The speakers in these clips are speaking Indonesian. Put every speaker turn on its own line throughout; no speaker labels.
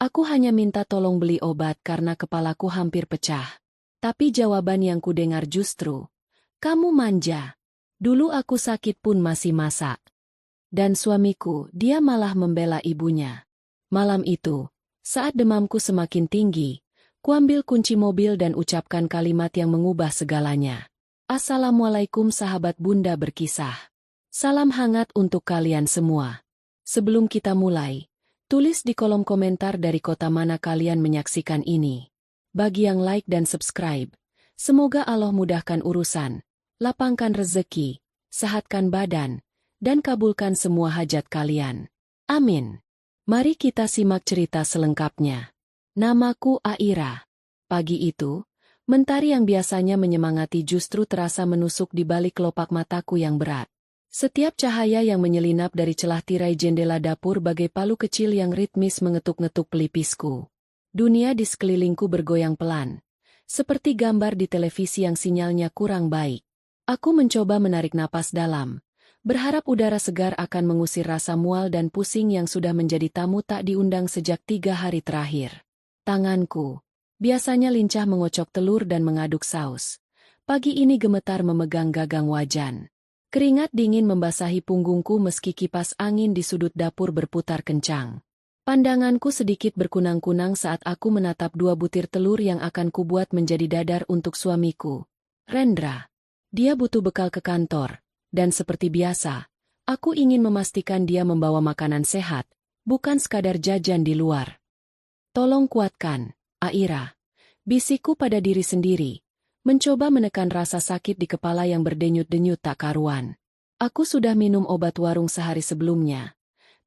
Aku hanya minta tolong beli obat karena kepalaku hampir pecah. Tapi jawaban yang kudengar justru, kamu manja. Dulu aku sakit pun masih masak. Dan suamiku, dia malah membela ibunya. Malam itu, saat demamku semakin tinggi, kuambil kunci mobil dan ucapkan kalimat yang mengubah segalanya. Assalamualaikum sahabat Bunda berkisah. Salam hangat untuk kalian semua. Sebelum kita mulai, tulis di kolom komentar dari kota mana kalian menyaksikan ini. Bagi yang like dan subscribe, semoga Allah mudahkan urusan, lapangkan rezeki, sehatkan badan, dan kabulkan semua hajat kalian. Amin. Mari kita simak cerita selengkapnya. Namaku Aira. Pagi itu, mentari yang biasanya menyemangati justru terasa menusuk di balik kelopak mataku yang berat. Setiap cahaya yang menyelinap dari celah tirai jendela dapur bagai palu kecil yang ritmis mengetuk-ngetuk pelipisku. Dunia di sekelilingku bergoyang pelan, seperti gambar di televisi yang sinyalnya kurang baik. Aku mencoba menarik napas dalam, berharap udara segar akan mengusir rasa mual dan pusing yang sudah menjadi tamu tak diundang sejak 3 hari terakhir. Tanganku, biasanya lincah mengocok telur dan mengaduk saus, pagi ini gemetar memegang gagang wajan. Keringat dingin membasahi punggungku meski kipas angin di sudut dapur berputar kencang. Pandanganku sedikit berkunang-kunang saat aku menatap 2 butir telur yang akan kubuat menjadi dadar untuk suamiku, Rendra. Dia butuh bekal ke kantor, dan seperti biasa, aku ingin memastikan dia membawa makanan sehat, bukan sekadar jajan di luar. Tolong kuatkan, Aira. Bisikku pada diri sendiri, mencoba menekan rasa sakit di kepala yang berdenyut-denyut tak karuan. Aku sudah minum obat warung sehari sebelumnya,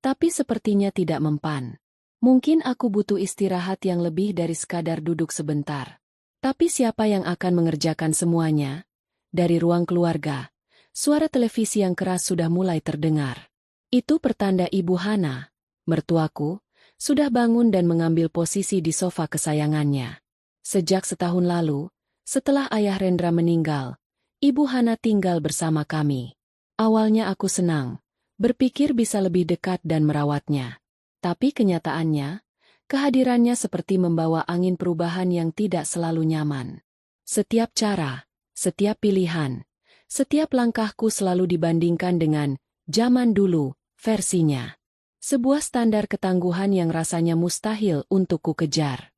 tapi sepertinya tidak mempan. Mungkin aku butuh istirahat yang lebih dari sekadar duduk sebentar. Tapi siapa yang akan mengerjakan semuanya? Dari ruang keluarga, suara televisi yang keras sudah mulai terdengar. Itu pertanda Ibu Hana, mertuaku, sudah bangun dan mengambil posisi di sofa kesayangannya. Sejak setahun lalu, setelah ayah Rendra meninggal, Ibu Hana tinggal bersama kami. Awalnya aku senang, berpikir bisa lebih dekat dan merawatnya. Tapi kenyataannya, kehadirannya seperti membawa angin perubahan yang tidak selalu nyaman. Setiap cara, setiap pilihan, setiap langkahku selalu dibandingkan dengan zaman dulu, versinya. Sebuah standar ketangguhan yang rasanya mustahil untuk ku kejar.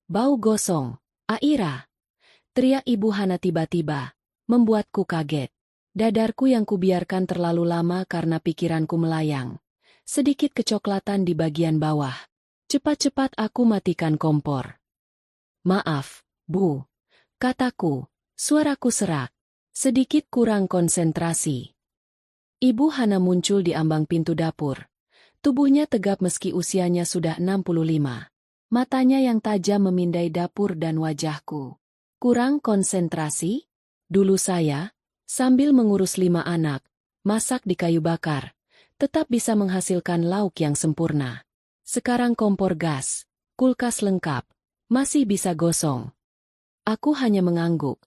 Bau gosong, Aira. Teriak Ibu Hana tiba-tiba, membuatku kaget. Dadarku yang kubiarkan terlalu lama karena pikiranku melayang. Sedikit kecoklatan di bagian bawah. Cepat-cepat aku matikan kompor. Maaf, Bu. Kataku, suaraku serak. Sedikit kurang konsentrasi. Ibu Hana muncul di ambang pintu dapur. Tubuhnya tegap meski usianya sudah 65. Matanya yang tajam memindai dapur dan wajahku. Kurang konsentrasi? Dulu saya, sambil mengurus 5 anak, masak di kayu bakar, tetap bisa menghasilkan lauk yang sempurna. Sekarang kompor gas, kulkas lengkap, masih bisa gosong. Aku hanya mengangguk,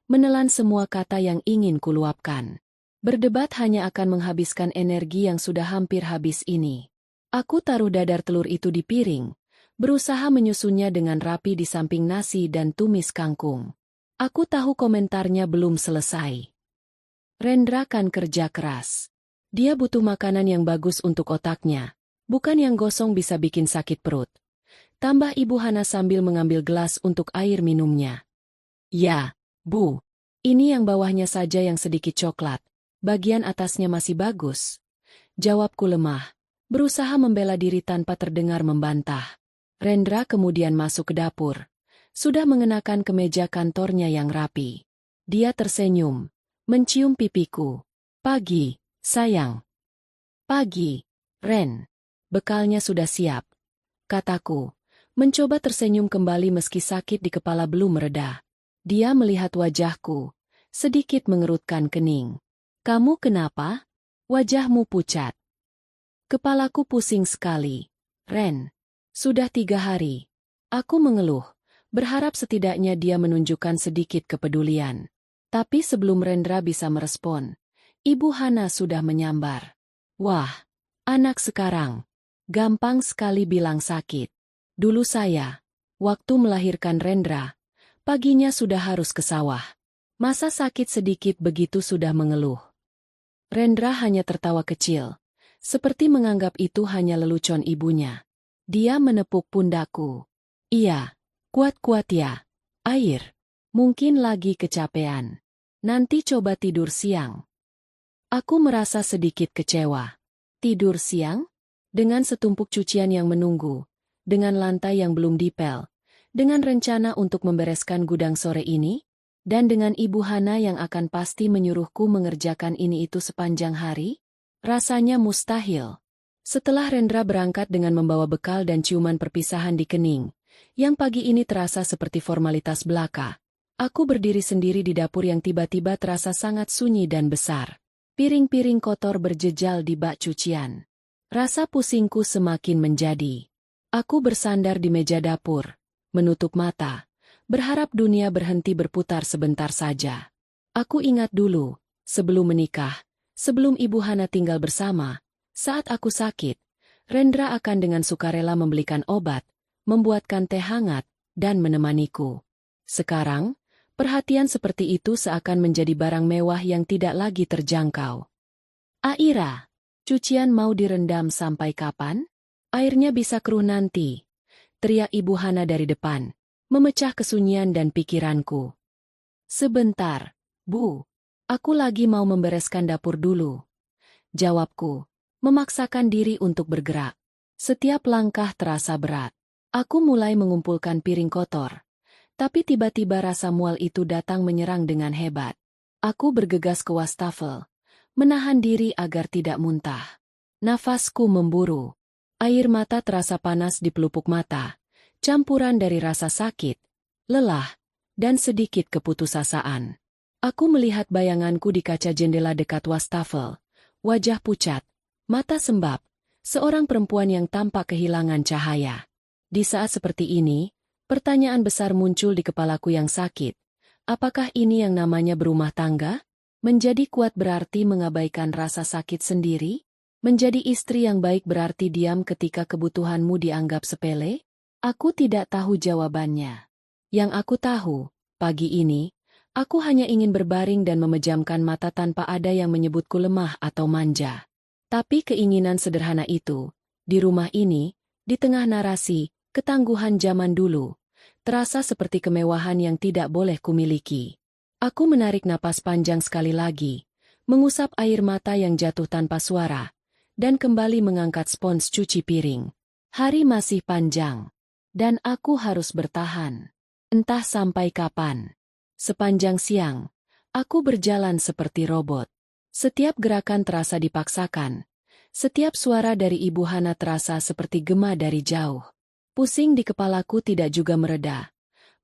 menelan semua kata yang ingin kuluapkan. Berdebat hanya akan menghabiskan energi yang sudah hampir habis ini. Aku taruh dadar telur itu di piring, berusaha menyusunnya dengan rapi di samping nasi dan tumis kangkung. Aku tahu komentarnya belum selesai. Rendra kan kerja keras. Dia butuh makanan yang bagus untuk otaknya, bukan yang gosong bisa bikin sakit perut. Tambah Ibu Hana sambil mengambil gelas untuk air minumnya. Ya, Bu. Ini yang bawahnya saja yang sedikit coklat, bagian atasnya masih bagus. Jawabku lemah, berusaha membela diri tanpa terdengar membantah. Rendra kemudian masuk ke dapur. Sudah mengenakan kemeja kantornya yang rapi. Dia tersenyum, mencium pipiku. Pagi, sayang. Pagi, Ren. Bekalnya sudah siap. Kataku, mencoba tersenyum kembali meski sakit di kepala belum mereda. Dia melihat wajahku, sedikit mengerutkan kening. Kamu kenapa? Wajahmu pucat. Kepalaku pusing sekali. Ren, sudah 3 hari. Aku mengeluh, berharap setidaknya dia menunjukkan sedikit kepedulian. Tapi sebelum Rendra bisa merespon, Ibu Hana sudah menyambar. Wah, anak sekarang. Gampang sekali bilang sakit. Dulu saya, waktu melahirkan Rendra, paginya sudah harus ke sawah. Masa sakit sedikit begitu sudah mengeluh. Rendra hanya tertawa kecil, seperti menganggap itu hanya lelucon ibunya. Dia menepuk pundakku. Iya, kuat-kuat ya. Air. Mungkin lagi kecapean. Nanti coba tidur siang. Aku merasa sedikit kecewa. Tidur siang? Dengan setumpuk cucian yang menunggu, dengan lantai yang belum dipel, dengan rencana untuk membereskan gudang sore ini, dan dengan Ibu Hana yang akan pasti menyuruhku mengerjakan ini itu sepanjang hari? Rasanya mustahil. Setelah Rendra berangkat dengan membawa bekal dan ciuman perpisahan di kening, yang pagi ini terasa seperti formalitas belaka, aku berdiri sendiri di dapur yang tiba-tiba terasa sangat sunyi dan besar. Piring-piring kotor berjejal di bak cucian. Rasa pusingku semakin menjadi. Aku bersandar di meja dapur, menutup mata, berharap dunia berhenti berputar sebentar saja. Aku ingat dulu, sebelum menikah, sebelum Ibu Hana tinggal bersama, saat aku sakit, Rendra akan dengan sukarela membelikan obat, membuatkan teh hangat, dan menemaniku. Sekarang, perhatian seperti itu seakan menjadi barang mewah yang tidak lagi terjangkau. Aira, cucian mau direndam sampai kapan? Airnya bisa keruh nanti, teriak Ibu Hana dari depan, memecah kesunyian dan pikiranku. Sebentar, Bu. Aku lagi mau membereskan dapur dulu. Jawabku, memaksakan diri untuk bergerak. Setiap langkah terasa berat. Aku mulai mengumpulkan piring kotor. Tapi tiba-tiba rasa mual itu datang menyerang dengan hebat. Aku bergegas ke wastafel, menahan diri agar tidak muntah. Nafasku memburu. Air mata terasa panas di pelupuk mata. Campuran dari rasa sakit, lelah, dan sedikit keputusasaan. Aku melihat bayanganku di kaca jendela dekat wastafel. Wajah pucat, mata sembab, seorang perempuan yang tampak kehilangan cahaya. Di saat seperti ini, pertanyaan besar muncul di kepalaku yang sakit. Apakah ini yang namanya berumah tangga? Menjadi kuat berarti mengabaikan rasa sakit sendiri? Menjadi istri yang baik berarti diam ketika kebutuhanmu dianggap sepele? Aku tidak tahu jawabannya. Yang aku tahu, pagi ini, aku hanya ingin berbaring dan memejamkan mata tanpa ada yang menyebutku lemah atau manja. Tapi keinginan sederhana itu, di rumah ini, di tengah narasi, ketangguhan zaman dulu, terasa seperti kemewahan yang tidak boleh kumiliki. Aku menarik napas panjang sekali lagi, mengusap air mata yang jatuh tanpa suara, dan kembali mengangkat spons cuci piring. Hari masih panjang. Dan aku harus bertahan. Entah sampai kapan. Sepanjang siang, aku berjalan seperti robot. Setiap gerakan terasa dipaksakan. Setiap suara dari Ibu Hana terasa seperti gema dari jauh. Pusing di kepalaku tidak juga mereda.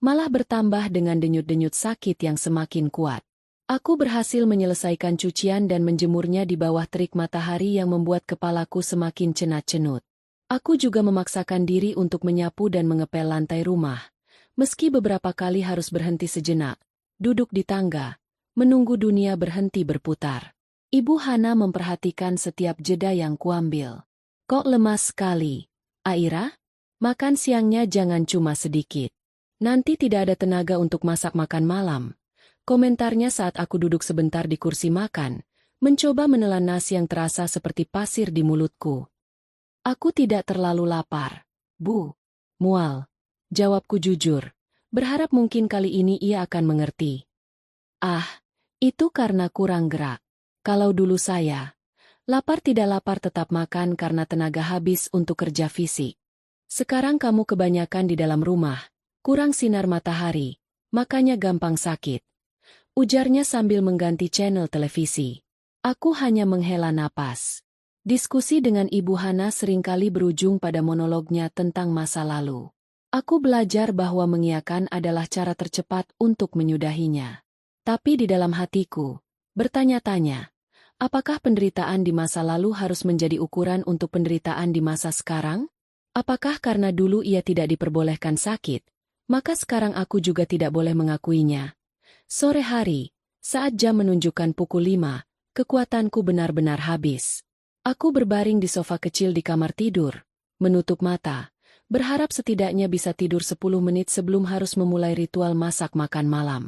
Malah bertambah dengan denyut-denyut sakit yang semakin kuat. Aku berhasil menyelesaikan cucian dan menjemurnya di bawah terik matahari yang membuat kepalaku semakin cenat-cenut. Aku juga memaksakan diri untuk menyapu dan mengepel lantai rumah. Meski beberapa kali harus berhenti sejenak, duduk di tangga, menunggu dunia berhenti berputar. Ibu Hana memperhatikan setiap jeda yang kuambil. Kok lemas sekali, Aira? Makan siangnya jangan cuma sedikit. Nanti tidak ada tenaga untuk masak makan malam. Komentarnya saat aku duduk sebentar di kursi makan, mencoba menelan nasi yang terasa seperti pasir di mulutku. Aku tidak terlalu lapar, Bu. Mual. Jawabku jujur, berharap mungkin kali ini ia akan mengerti. Ah, itu karena kurang gerak. Kalau dulu saya, lapar tidak lapar tetap makan karena tenaga habis untuk kerja fisik. Sekarang kamu kebanyakan di dalam rumah, kurang sinar matahari, makanya gampang sakit. Ujarnya sambil mengganti channel televisi. Aku hanya menghela napas. Diskusi dengan Ibu Hana seringkali berujung pada monolognya tentang masa lalu. Aku belajar bahwa mengiyakan adalah cara tercepat untuk menyudahinya. Tapi di dalam hatiku, bertanya-tanya, apakah penderitaan di masa lalu harus menjadi ukuran untuk penderitaan di masa sekarang? Apakah karena dulu ia tidak diperbolehkan sakit, maka sekarang aku juga tidak boleh mengakuinya? Sore hari, saat jam menunjukkan pukul 5, kekuatanku benar-benar habis. Aku berbaring di sofa kecil di kamar tidur, menutup mata, Berharap setidaknya bisa tidur 10 menit sebelum harus memulai ritual masak makan malam.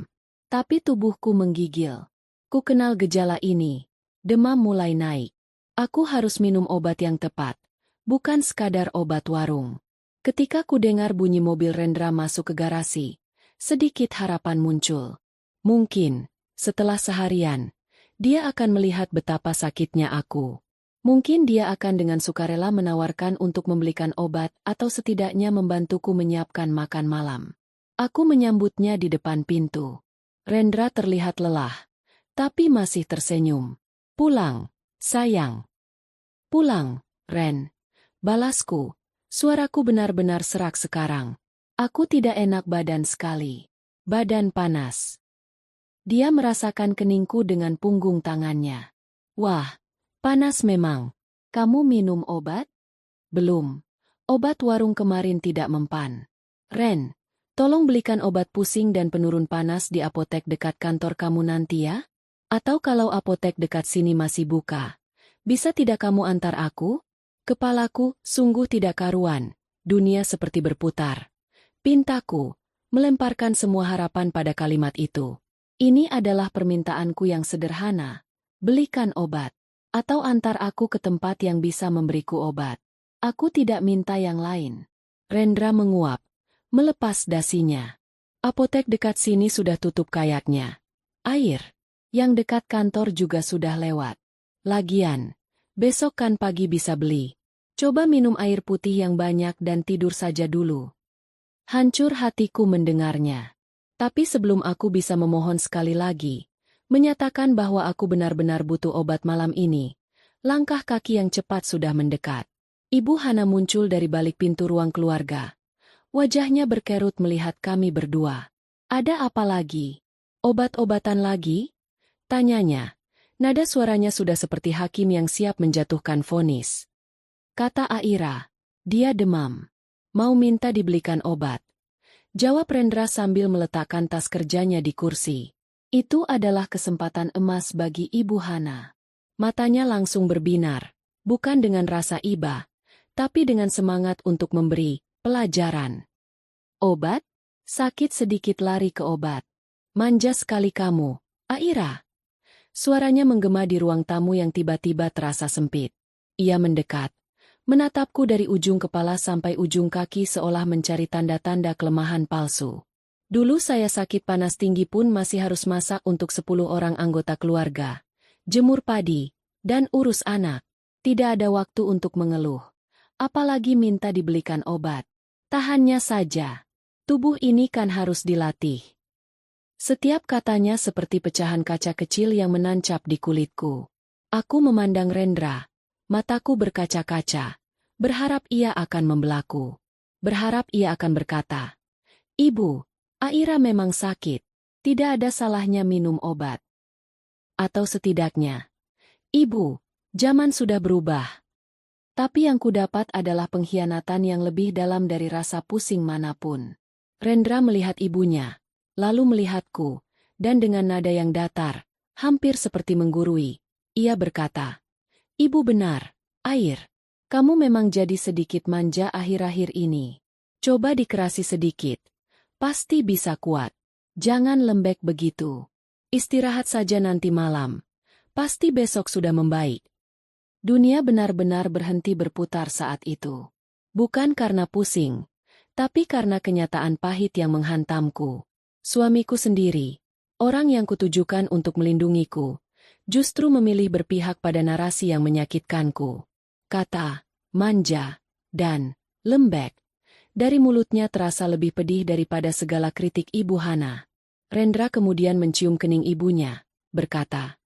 Tapi tubuhku menggigil. Ku kenal gejala ini. Demam mulai naik. Aku harus minum obat yang tepat. Bukan sekadar obat warung. Ketika ku dengar bunyi mobil Rendra masuk ke garasi, sedikit harapan muncul. Mungkin, setelah seharian, dia akan melihat betapa sakitnya aku. Mungkin dia akan dengan sukarela menawarkan untuk membelikan obat atau setidaknya membantuku menyiapkan makan malam. Aku menyambutnya di depan pintu. Rendra terlihat lelah, tapi masih tersenyum. Pulang, sayang. Pulang, Ren. Balasku, suaraku benar-benar serak sekarang. Aku tidak enak badan sekali. Badan panas. Dia merasakan keningku dengan punggung tangannya. Wah, panas memang. Kamu minum obat? Belum. Obat warung kemarin tidak mempan. Ren, tolong belikan obat pusing dan penurun panas di apotek dekat kantor kamu nanti ya? Atau kalau apotek dekat sini masih buka, bisa tidak kamu antar aku? Kepalaku sungguh tidak karuan, dunia seperti berputar. Pintaku, melemparkan semua harapan pada kalimat itu. Ini adalah permintaanku yang sederhana. Belikan obat. Atau antar aku ke tempat yang bisa memberiku obat. Aku tidak minta yang lain. Rendra menguap, melepas dasinya. Apotek dekat sini sudah tutup kayaknya. Air, yang dekat kantor juga sudah lewat. Lagian, besok kan pagi bisa beli. Coba minum air putih yang banyak dan tidur saja dulu. Hancur hatiku mendengarnya. Tapi sebelum aku bisa memohon sekali lagi, menyatakan bahwa aku benar-benar butuh obat malam ini, langkah kaki yang cepat sudah mendekat. Ibu Hana muncul dari balik pintu ruang keluarga. Wajahnya berkerut melihat kami berdua. Ada apa lagi? Obat-obatan lagi? Tanyanya. Nada suaranya sudah seperti hakim yang siap menjatuhkan vonis. Kata Aira, dia demam. Mau minta dibelikan obat. Jawab Rendra sambil meletakkan tas kerjanya di kursi. Itu adalah kesempatan emas bagi Ibu Hana. Matanya langsung berbinar, bukan dengan rasa iba, tapi dengan semangat untuk memberi pelajaran. Obat? Sakit sedikit lari ke obat. Manja sekali kamu, Aira. Suaranya menggema di ruang tamu yang tiba-tiba terasa sempit. Ia mendekat, menatapku dari ujung kepala sampai ujung kaki seolah mencari tanda-tanda kelemahan palsu. Dulu saya sakit panas tinggi pun masih harus masak untuk 10 orang anggota keluarga, jemur padi, dan urus anak. Tidak ada waktu untuk mengeluh. Apalagi minta dibelikan obat. Tahannya saja. Tubuh ini kan harus dilatih. Setiap katanya seperti pecahan kaca kecil yang menancap di kulitku. Aku memandang Rendra. Mataku berkaca-kaca. Berharap ia akan membelaku. Berharap ia akan berkata, "Ibu, Aira memang sakit. Tidak ada salahnya minum obat." Atau setidaknya, "Ibu, zaman sudah berubah." Tapi yang kudapat adalah pengkhianatan yang lebih dalam dari rasa pusing manapun. Rendra melihat ibunya, lalu melihatku, dan dengan nada yang datar, hampir seperti menggurui, ia berkata, "Ibu benar, Air. Kamu memang jadi sedikit manja akhir-akhir ini. Coba dikerasi sedikit. Pasti bisa kuat. Jangan lembek begitu. Istirahat saja nanti malam. Pasti besok sudah membaik." Dunia benar-benar berhenti berputar saat itu. Bukan karena pusing, tapi karena kenyataan pahit yang menghantamku. Suamiku sendiri, orang yang kutujukan untuk melindungiku, justru memilih berpihak pada narasi yang menyakitkanku. Kata, manja, dan lembek. Dari mulutnya terasa lebih pedih daripada segala kritik Ibu Hana. Rendra kemudian mencium kening ibunya, berkata,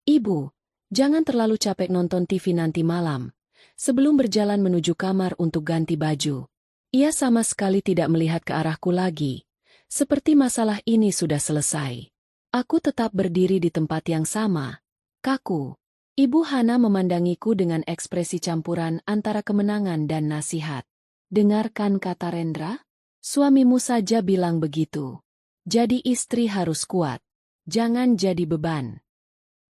"Ibu, jangan terlalu capek nonton TV nanti malam." Sebelum berjalan menuju kamar untuk ganti baju, ia sama sekali tidak melihat ke arahku lagi. Seperti masalah ini sudah selesai. Aku tetap berdiri di tempat yang sama, kaku. Ibu Hana memandangiku dengan ekspresi campuran antara kemenangan dan nasihat. "Dengarkan kata Rendra? Suamimu saja bilang begitu. Jadi istri harus kuat. Jangan jadi beban."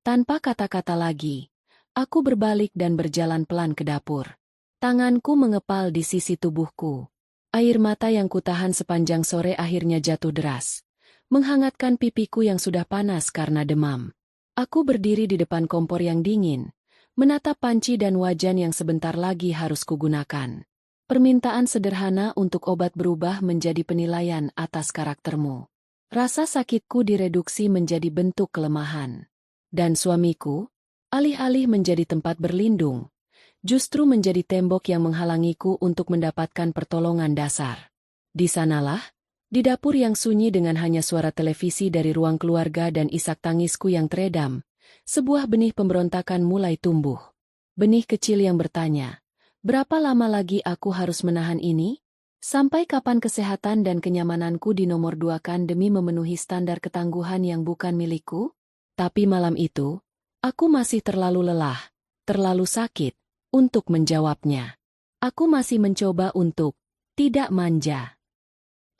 Tanpa kata-kata lagi, aku berbalik dan berjalan pelan ke dapur. Tanganku mengepal di sisi tubuhku. Air mata yang kutahan sepanjang sore akhirnya jatuh deras, menghangatkan pipiku yang sudah panas karena demam. Aku berdiri di depan kompor yang dingin, menatap panci dan wajan yang sebentar lagi harus kugunakan. Permintaan sederhana untuk obat berubah menjadi penilaian atas karaktermu. Rasa sakitku direduksi menjadi bentuk kelemahan. Dan suamiku, alih-alih menjadi tempat berlindung, justru menjadi tembok yang menghalangiku untuk mendapatkan pertolongan dasar. Di sanalah, di dapur yang sunyi dengan hanya suara televisi dari ruang keluarga dan isak tangisku yang teredam, sebuah benih pemberontakan mulai tumbuh. Benih kecil yang bertanya, berapa lama lagi aku harus menahan ini? Sampai kapan kesehatan dan kenyamananku dinomorduakan demi memenuhi standar ketangguhan yang bukan milikku? Tapi malam itu, aku masih terlalu lelah, terlalu sakit, untuk menjawabnya. Aku masih mencoba untuk tidak manja.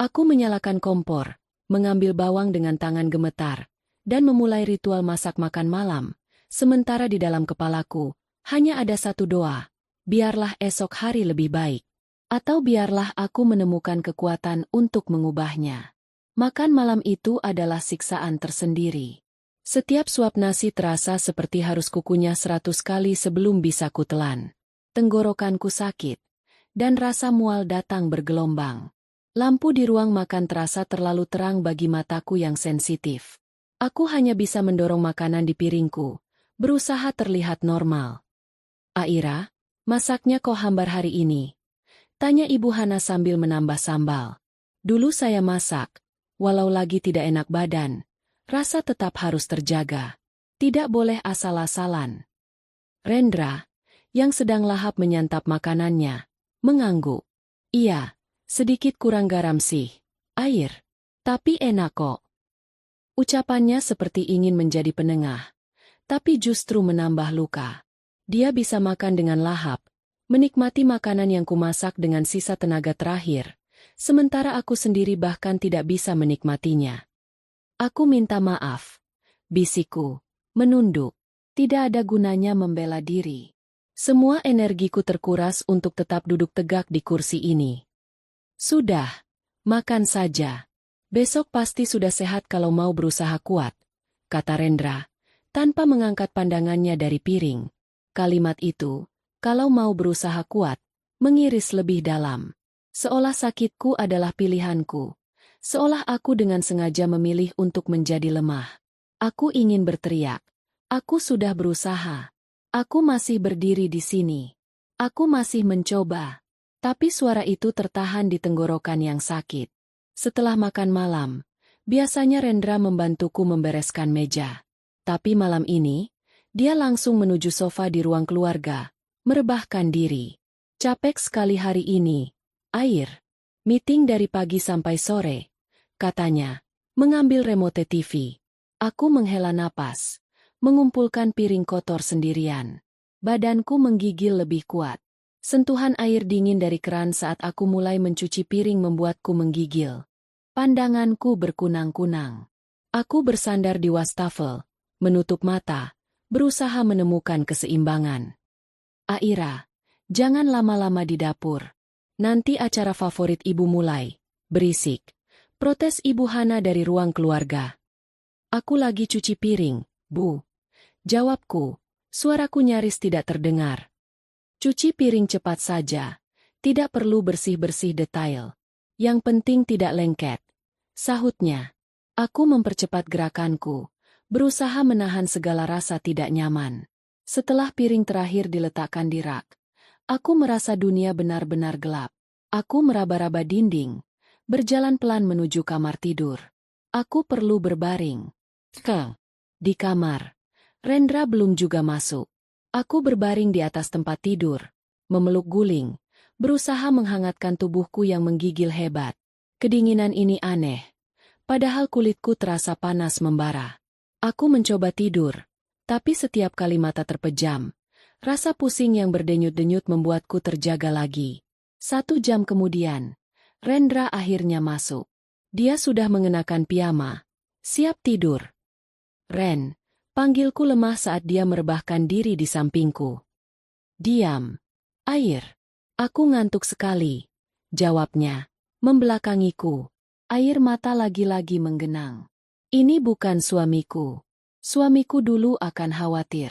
Aku menyalakan kompor, mengambil bawang dengan tangan gemetar, dan memulai ritual masak makan malam, sementara di dalam kepalaku, hanya ada satu doa, biarlah esok hari lebih baik. Atau biarlah aku menemukan kekuatan untuk mengubahnya. Makan malam itu adalah siksaan tersendiri. Setiap suap nasi terasa seperti harus kukunyah 100 kali sebelum bisa kutelan. Tenggorokanku sakit, dan rasa mual datang bergelombang. Lampu di ruang makan terasa terlalu terang bagi mataku yang sensitif. Aku hanya bisa mendorong makanan di piringku, berusaha terlihat normal. Aira, masaknya kok hambar hari ini? Tanya Ibu Hana sambil menambah sambal. Dulu saya masak, walau lagi tidak enak badan, rasa tetap harus terjaga. Tidak boleh asal-asalan. Rendra, yang sedang lahap menyantap makanannya, mengangguk. Iya, sedikit kurang garam sih. Air. Tapi enak kok. Ucapannya seperti ingin menjadi penengah, tapi justru menambah luka. Dia bisa makan dengan lahap, menikmati makanan yang kumasak dengan sisa tenaga terakhir, sementara aku sendiri bahkan tidak bisa menikmatinya. Aku minta maaf. Bisikku, menunduk. Tidak ada gunanya membela diri. Semua energiku terkuras untuk tetap duduk tegak di kursi ini. Sudah, makan saja. Besok pasti sudah sehat kalau mau berusaha kuat, kata Rendra, tanpa mengangkat pandangannya dari piring. Kalimat itu, kalau mau berusaha kuat, mengiris lebih dalam. Seolah sakitku adalah pilihanku. Seolah aku dengan sengaja memilih untuk menjadi lemah. Aku ingin berteriak. Aku sudah berusaha. Aku masih berdiri di sini. Aku masih mencoba. Tapi suara itu tertahan di tenggorokan yang sakit. Setelah makan malam, biasanya Rendra membantuku membereskan meja. Tapi malam ini, dia langsung menuju sofa di ruang keluarga, merebahkan diri. Capek sekali hari ini. Air. Meeting dari pagi sampai sore, katanya, mengambil remote TV. Aku menghela napas, mengumpulkan piring kotor sendirian. Badanku menggigil lebih kuat. Sentuhan air dingin dari keran saat aku mulai mencuci piring membuatku menggigil. Pandanganku berkunang-kunang. Aku bersandar di wastafel, menutup mata, berusaha menemukan keseimbangan. Aira, jangan lama-lama di dapur. Nanti acara favorit ibu mulai. Berisik. Protes Ibu Hana dari ruang keluarga. Aku lagi cuci piring, Bu. Jawabku. Suaraku nyaris tidak terdengar. Cuci piring cepat saja. Tidak perlu bersih-bersih detail. Yang penting tidak lengket. Sahutnya. Aku mempercepat gerakanku, berusaha menahan segala rasa tidak nyaman. Setelah piring terakhir diletakkan di rak, aku merasa dunia benar-benar gelap. Aku meraba-raba dinding, berjalan pelan menuju kamar tidur. Aku perlu berbaring. Di kamar, Rendra belum juga masuk. Aku berbaring di atas tempat tidur, memeluk guling, berusaha menghangatkan tubuhku yang menggigil hebat. Kedinginan ini aneh. Padahal kulitku terasa panas membara. Aku mencoba tidur, tapi setiap kali mata terpejam, rasa pusing yang berdenyut-denyut membuatku terjaga lagi. 1 jam kemudian, Rendra akhirnya masuk. Dia sudah mengenakan piyama, siap tidur. Ren, panggilku lemah saat dia merebahkan diri di sampingku. Diam. Air. Aku ngantuk sekali. jawabnya, membelakangiku. Air mata lagi-lagi menggenang. Ini bukan suamiku. Suamiku dulu akan khawatir.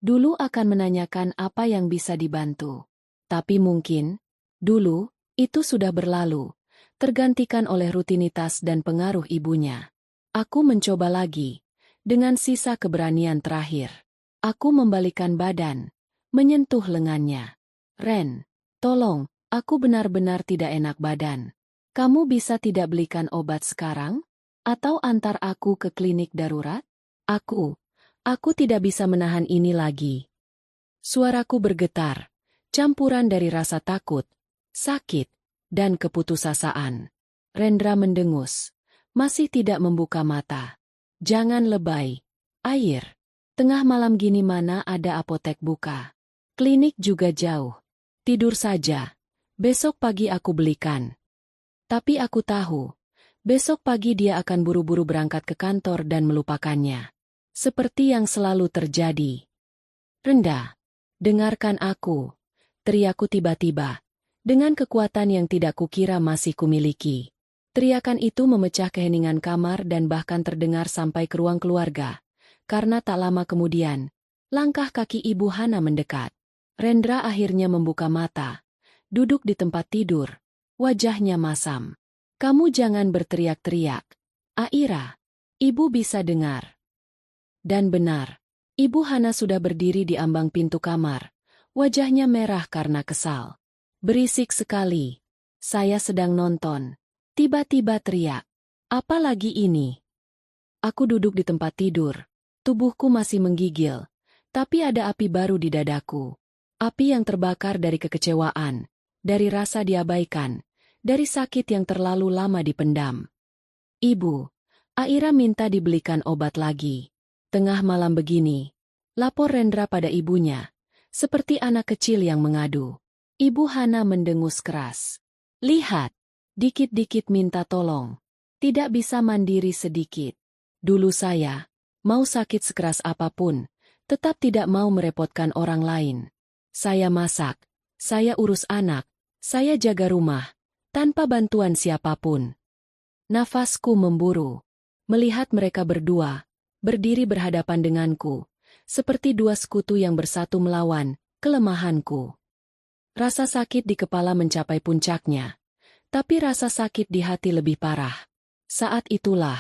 Dulu akan menanyakan apa yang bisa dibantu. Tapi mungkin, dulu, itu sudah berlalu, tergantikan oleh rutinitas dan pengaruh ibunya. Aku mencoba lagi, dengan sisa keberanian terakhir. Aku membalikan badan, menyentuh lengannya. Ren, tolong, aku benar-benar tidak enak badan. Kamu bisa tidak belikan obat sekarang? Atau antar aku ke klinik darurat? Aku tidak bisa menahan ini lagi. Suaraku bergetar, campuran dari rasa takut, sakit, dan keputusasaan. Rendra mendengus, masih tidak membuka mata. Jangan lebay. Air. Tengah malam gini mana ada apotek buka. Klinik juga jauh. Tidur saja. Besok pagi aku belikan. Tapi aku tahu, besok pagi dia akan buru-buru berangkat ke kantor dan melupakannya. Seperti yang selalu terjadi. Renda, dengarkan aku, teriakku tiba-tiba, dengan kekuatan yang tidak kukira masih kumiliki. Teriakan itu memecah keheningan kamar dan bahkan terdengar sampai ke ruang keluarga. Karena tak lama kemudian, langkah kaki Ibu Hana mendekat. Rendra akhirnya membuka mata, duduk di tempat tidur, wajahnya masam. Kamu jangan berteriak-teriak. Aira, Ibu bisa dengar. Dan benar, Ibu Hana sudah berdiri di ambang pintu kamar, wajahnya merah karena kesal. Berisik sekali. Saya sedang nonton. Tiba-tiba teriak. Apa lagi ini? Aku duduk di tempat tidur. Tubuhku masih menggigil. Tapi ada api baru di dadaku. Api yang terbakar dari kekecewaan. Dari rasa diabaikan. Dari sakit yang terlalu lama dipendam. Ibu, Aira minta dibelikan obat lagi. Tengah malam begini. Lapor Rendra pada ibunya. Seperti anak kecil yang mengadu. Ibu Hana mendengus keras. Lihat. Dikit-dikit minta tolong. Tidak bisa mandiri sedikit. Dulu saya, mau sakit sekeras apapun, tetap tidak mau merepotkan orang lain. Saya masak, saya urus anak, saya jaga rumah, tanpa bantuan siapapun. Nafasku memburu. Melihat mereka berdua, berdiri berhadapan denganku, seperti dua sekutu yang bersatu melawan kelemahanku. Rasa sakit di kepala mencapai puncaknya. Tapi rasa sakit di hati lebih parah. Saat itulah,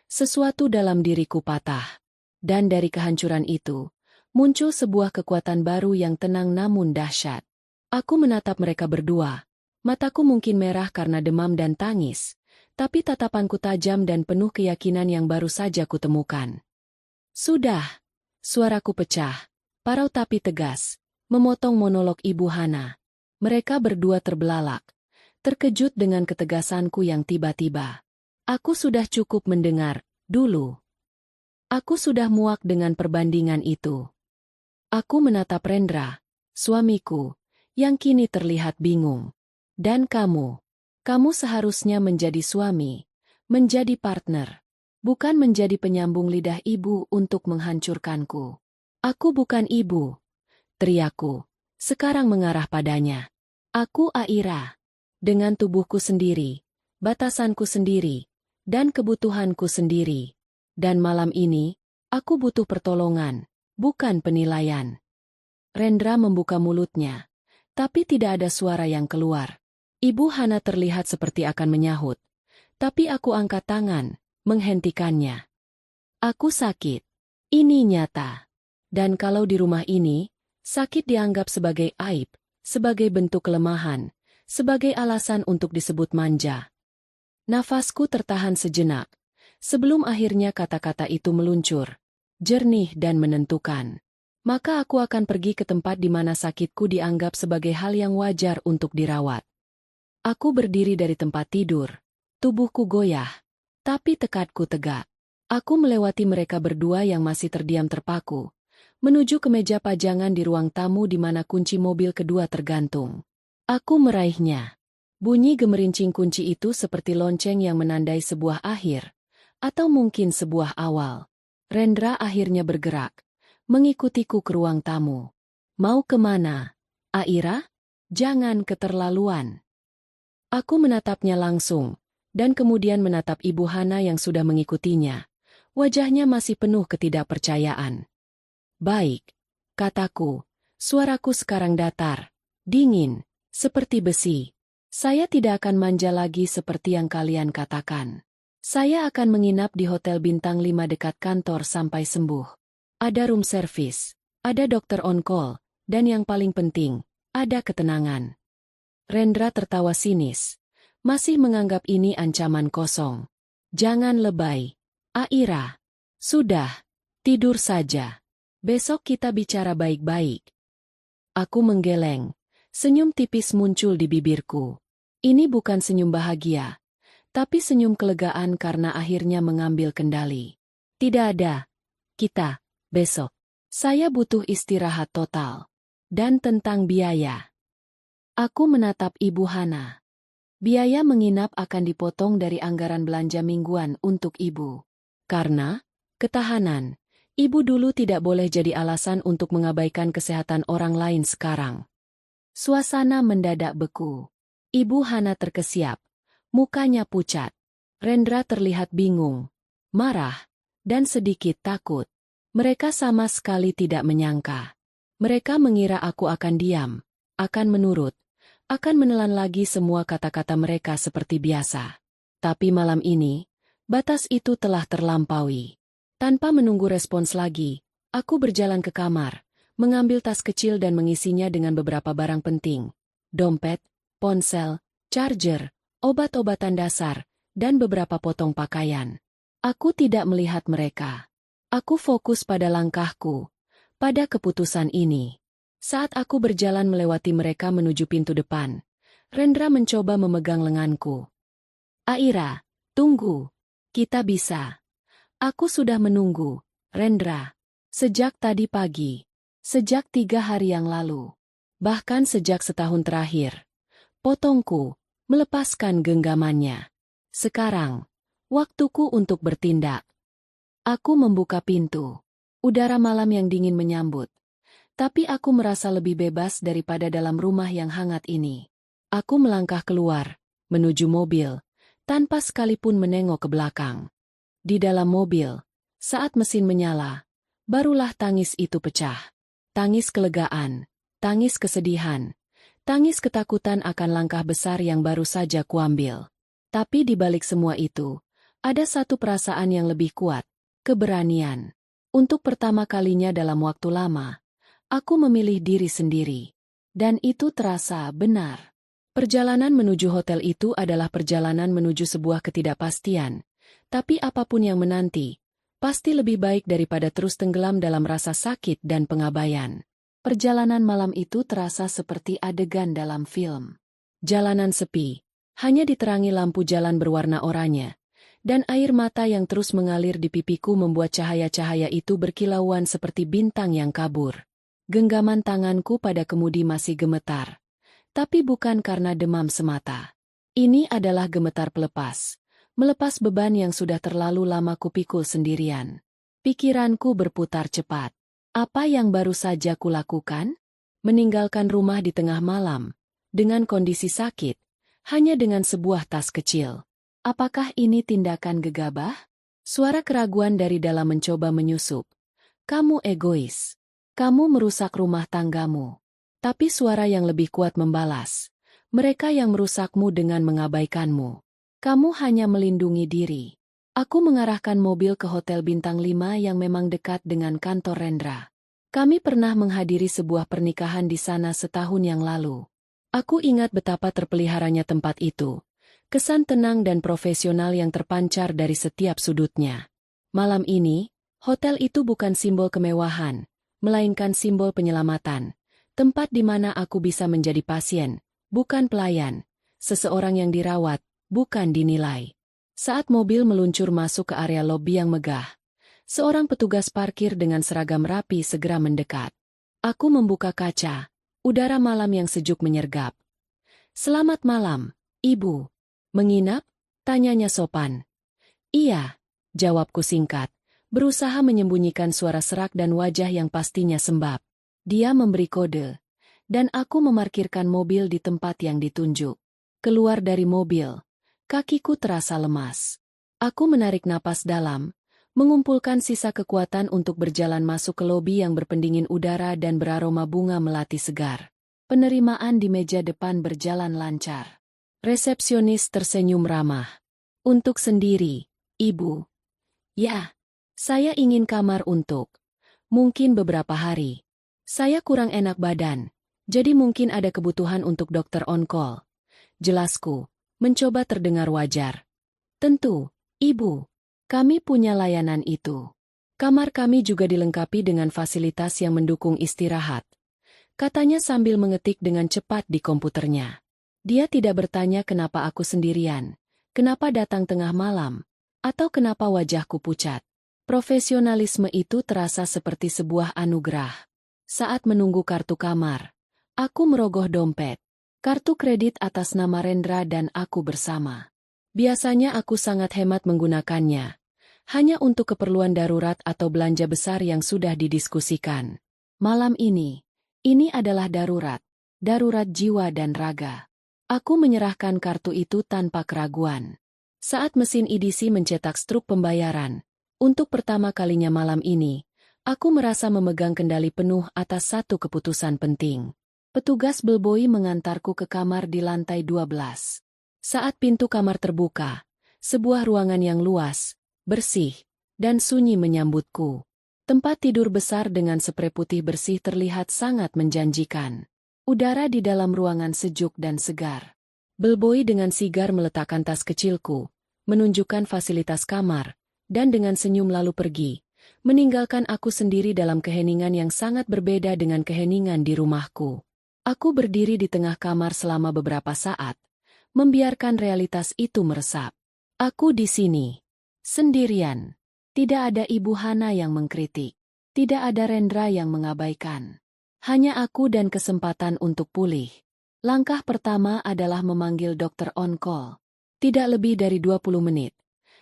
sesuatu dalam diriku patah. Dan dari kehancuran itu, muncul sebuah kekuatan baru yang tenang namun dahsyat. Aku menatap mereka berdua. Mataku mungkin merah karena demam dan tangis. Tapi tatapanku tajam dan penuh keyakinan yang baru saja kutemukan. Sudah. Suaraku pecah. Parau tapi tegas. Memotong monolog Ibu Hana. Mereka berdua terbelalak. Terkejut dengan ketegasanku yang tiba-tiba. Aku sudah cukup mendengar, dulu. Aku sudah muak dengan perbandingan itu. Aku menatap Rendra, suamiku, yang kini terlihat bingung. Dan kamu seharusnya menjadi suami, menjadi partner, bukan menjadi penyambung lidah ibu untuk menghancurkanku. Aku bukan ibu, teriakku, sekarang mengarah padanya. Aku Aira. Dengan tubuhku sendiri, batasanku sendiri, dan kebutuhanku sendiri. Dan malam ini, aku butuh pertolongan, bukan penilaian. Rendra membuka mulutnya, tapi tidak ada suara yang keluar. Ibu Hana terlihat seperti akan menyahut, tapi aku angkat tangan, menghentikannya. Aku sakit. Ini nyata. Dan kalau di rumah ini, sakit dianggap sebagai aib, sebagai bentuk kelemahan, sebagai alasan untuk disebut manja. Nafasku tertahan sejenak, sebelum akhirnya kata-kata itu meluncur, jernih dan menentukan. Maka aku akan pergi ke tempat di mana sakitku dianggap sebagai hal yang wajar untuk dirawat. Aku berdiri dari tempat tidur, tubuhku goyah, tapi tekadku tegak. Aku melewati mereka berdua yang masih terdiam terpaku, menuju ke meja pajangan di ruang tamu di mana kunci mobil kedua tergantung. Aku meraihnya. Bunyi gemerincing kunci itu seperti lonceng yang menandai sebuah akhir, atau mungkin sebuah awal. Rendra akhirnya bergerak, mengikutiku ke ruang tamu. Mau kemana? Aira? Jangan keterlaluan. Aku menatapnya langsung, dan kemudian menatap Ibu Hana yang sudah mengikutinya. Wajahnya masih penuh ketidakpercayaan. Baik, kataku. Suaraku sekarang datar, dingin, seperti besi. Saya tidak akan manja lagi seperti yang kalian katakan. Saya akan menginap di hotel bintang 5 dekat kantor sampai sembuh. Ada room service, ada dokter on call, dan yang paling penting, ada ketenangan. Rendra tertawa sinis. Masih menganggap ini ancaman kosong. Jangan lebay. Aira. Sudah. Tidur saja. Besok kita bicara baik-baik. Aku menggeleng. Senyum tipis muncul di bibirku. Ini bukan senyum bahagia, tapi senyum kelegaan karena akhirnya mengambil kendali. Tidak ada. Kita. Besok. Saya butuh istirahat total. Dan tentang biaya. Aku menatap Ibu Hana. Biaya menginap akan dipotong dari anggaran belanja mingguan untuk Ibu. Karena ketahanan. Ibu dulu tidak boleh jadi alasan untuk mengabaikan kesehatan orang lain sekarang. Suasana mendadak beku. Ibu Hana terkesiap. Mukanya pucat. Rendra terlihat bingung, marah, dan sedikit takut. Mereka sama sekali tidak menyangka. Mereka mengira aku akan diam, akan menurut, akan menelan lagi semua kata-kata mereka seperti biasa. Tapi malam ini, batas itu telah terlampaui. Tanpa menunggu respons lagi, aku berjalan ke kamar, mengambil tas kecil dan mengisinya dengan beberapa barang penting. Dompet, ponsel, charger, obat-obatan dasar, dan beberapa potong pakaian. Aku tidak melihat mereka. Aku fokus pada langkahku, pada keputusan ini. Saat aku berjalan melewati mereka menuju pintu depan, Rendra mencoba memegang lenganku. Aira, tunggu. Kita bisa. Aku sudah menunggu, Rendra. Sejak tadi pagi. Sejak 3 hari yang lalu. Bahkan sejak setahun terakhir. Potongku, melepaskan genggamannya. Sekarang, waktuku untuk bertindak. Aku membuka pintu. Udara malam yang dingin menyambut. Tapi aku merasa lebih bebas daripada dalam rumah yang hangat ini. Aku melangkah keluar, menuju mobil, tanpa sekalipun menengok ke belakang. Di dalam mobil, saat mesin menyala, barulah tangis itu pecah. Tangis kelegaan, tangis kesedihan, tangis ketakutan akan langkah besar yang baru saja kuambil. Tapi di balik semua itu, ada satu perasaan yang lebih kuat, keberanian. Untuk pertama kalinya dalam waktu lama, aku memilih diri sendiri. Dan itu terasa benar. Perjalanan menuju hotel itu adalah perjalanan menuju sebuah ketidakpastian. Tapi apapun yang menanti, pasti lebih baik daripada terus tenggelam dalam rasa sakit dan pengabaian. Perjalanan malam itu terasa seperti adegan dalam film. Jalanan sepi, hanya diterangi lampu jalan berwarna oranye, dan air mata yang terus mengalir di pipiku membuat cahaya-cahaya itu berkilauan seperti bintang yang kabur. Genggaman tanganku pada kemudi masih gemetar. Tapi bukan karena demam semata. Ini adalah gemetar pelepas. Melepas beban yang sudah terlalu lama kupikul sendirian. Pikiranku berputar cepat. Apa yang baru saja kulakukan? Meninggalkan rumah di tengah malam, dengan kondisi sakit, hanya dengan sebuah tas kecil. Apakah ini tindakan gegabah? Suara keraguan dari dalam mencoba menyusup. Kamu egois. Kamu merusak rumah tanggamu. Tapi suara yang lebih kuat membalas. Mereka yang merusakmu dengan mengabaikanmu. Kamu hanya melindungi diri. Aku mengarahkan mobil ke hotel bintang 5 yang memang dekat dengan kantor Rendra. Kami pernah menghadiri sebuah pernikahan di sana setahun yang lalu. Aku ingat betapa terpeliharanya tempat itu. Kesan tenang dan profesional yang terpancar dari setiap sudutnya. Malam ini, hotel itu bukan simbol kemewahan, melainkan simbol penyelamatan. Tempat di mana aku bisa menjadi pasien, bukan pelayan. Seseorang yang dirawat, bukan dinilai. Saat mobil meluncur masuk ke area lobi yang megah, seorang petugas parkir dengan seragam rapi segera mendekat. Aku membuka kaca, udara malam yang sejuk menyergap. Selamat malam, Ibu. Menginap? Tanyanya sopan. Iya, jawabku singkat, berusaha menyembunyikan suara serak dan wajah yang pastinya sembab. Dia memberi kode, dan aku memarkirkan mobil di tempat yang ditunjuk. Keluar dari mobil, kakiku terasa lemas. Aku menarik napas dalam, mengumpulkan sisa kekuatan untuk berjalan masuk ke lobi yang berpendingin udara dan beraroma bunga melati segar. Penerimaan di meja depan berjalan lancar. Resepsionis tersenyum ramah. Untuk sendiri, Ibu. Ya, saya ingin kamar untuk mungkin beberapa hari. Saya kurang enak badan, jadi mungkin ada kebutuhan untuk dokter on call. Jelasku, mencoba terdengar wajar. Tentu, Ibu. Kami punya layanan itu. Kamar kami juga dilengkapi dengan fasilitas yang mendukung istirahat. Katanya sambil mengetik dengan cepat di komputernya. Dia tidak bertanya kenapa aku sendirian, kenapa datang tengah malam, atau kenapa wajahku pucat. Profesionalisme itu terasa seperti sebuah anugerah. Saat menunggu kartu kamar, aku merogoh dompet. Kartu kredit atas nama Rendra dan aku bersama. Biasanya aku sangat hemat menggunakannya, hanya untuk keperluan darurat atau belanja besar yang sudah didiskusikan. Malam ini adalah darurat, darurat jiwa dan raga. Aku menyerahkan kartu itu tanpa keraguan. Saat mesin EDC mencetak struk pembayaran, untuk pertama kalinya malam ini, aku merasa memegang kendali penuh atas satu keputusan penting. Petugas bellboy mengantarku ke kamar di lantai 12. Saat pintu kamar terbuka, sebuah ruangan yang luas, bersih, dan sunyi menyambutku. Tempat tidur besar dengan sprei putih bersih terlihat sangat menjanjikan. Udara di dalam ruangan sejuk dan segar. Bellboy dengan sigar meletakkan tas kecilku, menunjukkan fasilitas kamar, dan dengan senyum lalu pergi, meninggalkan aku sendiri dalam keheningan yang sangat berbeda dengan keheningan di rumahku. Aku berdiri di tengah kamar selama beberapa saat, membiarkan realitas itu meresap. Aku di sini, sendirian. Tidak ada Ibu Hana yang mengkritik. Tidak ada Rendra yang mengabaikan. Hanya aku dan kesempatan untuk pulih. Langkah pertama adalah memanggil dokter on call. Tidak lebih dari 20 menit.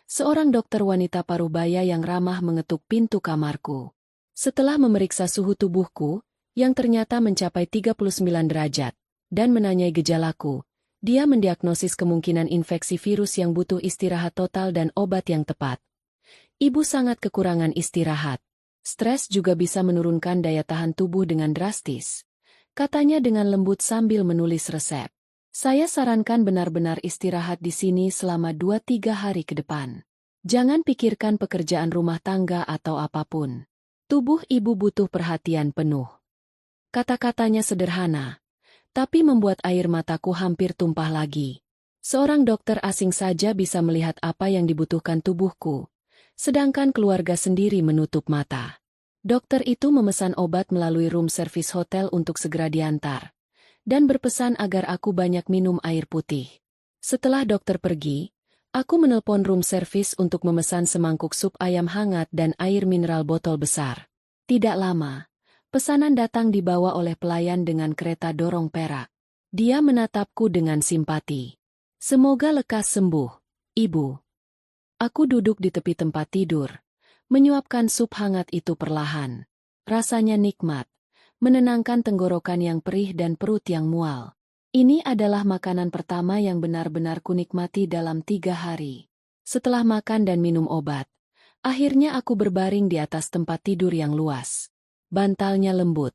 Seorang dokter wanita parubaya yang ramah mengetuk pintu kamarku. Setelah memeriksa suhu tubuhku, yang ternyata mencapai 39 derajat, dan menanyai gejalaku, dia mendiagnosis kemungkinan infeksi virus yang butuh istirahat total dan obat yang tepat. Ibu sangat kekurangan istirahat. Stres juga bisa menurunkan daya tahan tubuh dengan drastis. Katanya dengan lembut sambil menulis resep. Saya sarankan benar-benar istirahat di sini selama 2-3 hari ke depan. Jangan pikirkan pekerjaan rumah tangga atau apapun. Tubuh ibu butuh perhatian penuh. Kata-katanya sederhana, tapi membuat air mataku hampir tumpah lagi. Seorang dokter asing saja bisa melihat apa yang dibutuhkan tubuhku. Sedangkan keluarga sendiri menutup mata. Dokter itu memesan obat melalui room service hotel untuk segera diantar, dan berpesan agar aku banyak minum air putih. Setelah dokter pergi, aku menelpon room service untuk memesan semangkuk sup ayam hangat dan air mineral botol besar. Tidak lama, pesanan datang dibawa oleh pelayan dengan kereta dorong perak. Dia menatapku dengan simpati. Semoga lekas sembuh, Ibu. Aku duduk di tepi tempat tidur, menyuapkan sup hangat itu perlahan. Rasanya nikmat, menenangkan tenggorokan yang perih dan perut yang mual. Ini adalah makanan pertama yang benar-benar kunikmati dalam 3 hari. Setelah makan dan minum obat, akhirnya aku berbaring di atas tempat tidur yang luas. Bantalnya lembut,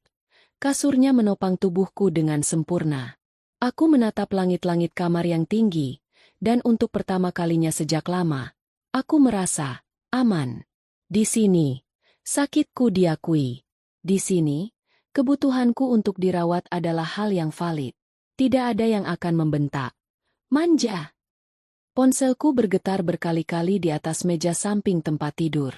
kasurnya menopang tubuhku dengan sempurna. Aku menatap langit-langit kamar yang tinggi, dan untuk pertama kalinya sejak lama, aku merasa aman. Di sini, sakitku diakui. Di sini, kebutuhanku untuk dirawat adalah hal yang valid. Tidak ada yang akan membentak. Manja. Ponselku bergetar berkali-kali di atas meja samping tempat tidur.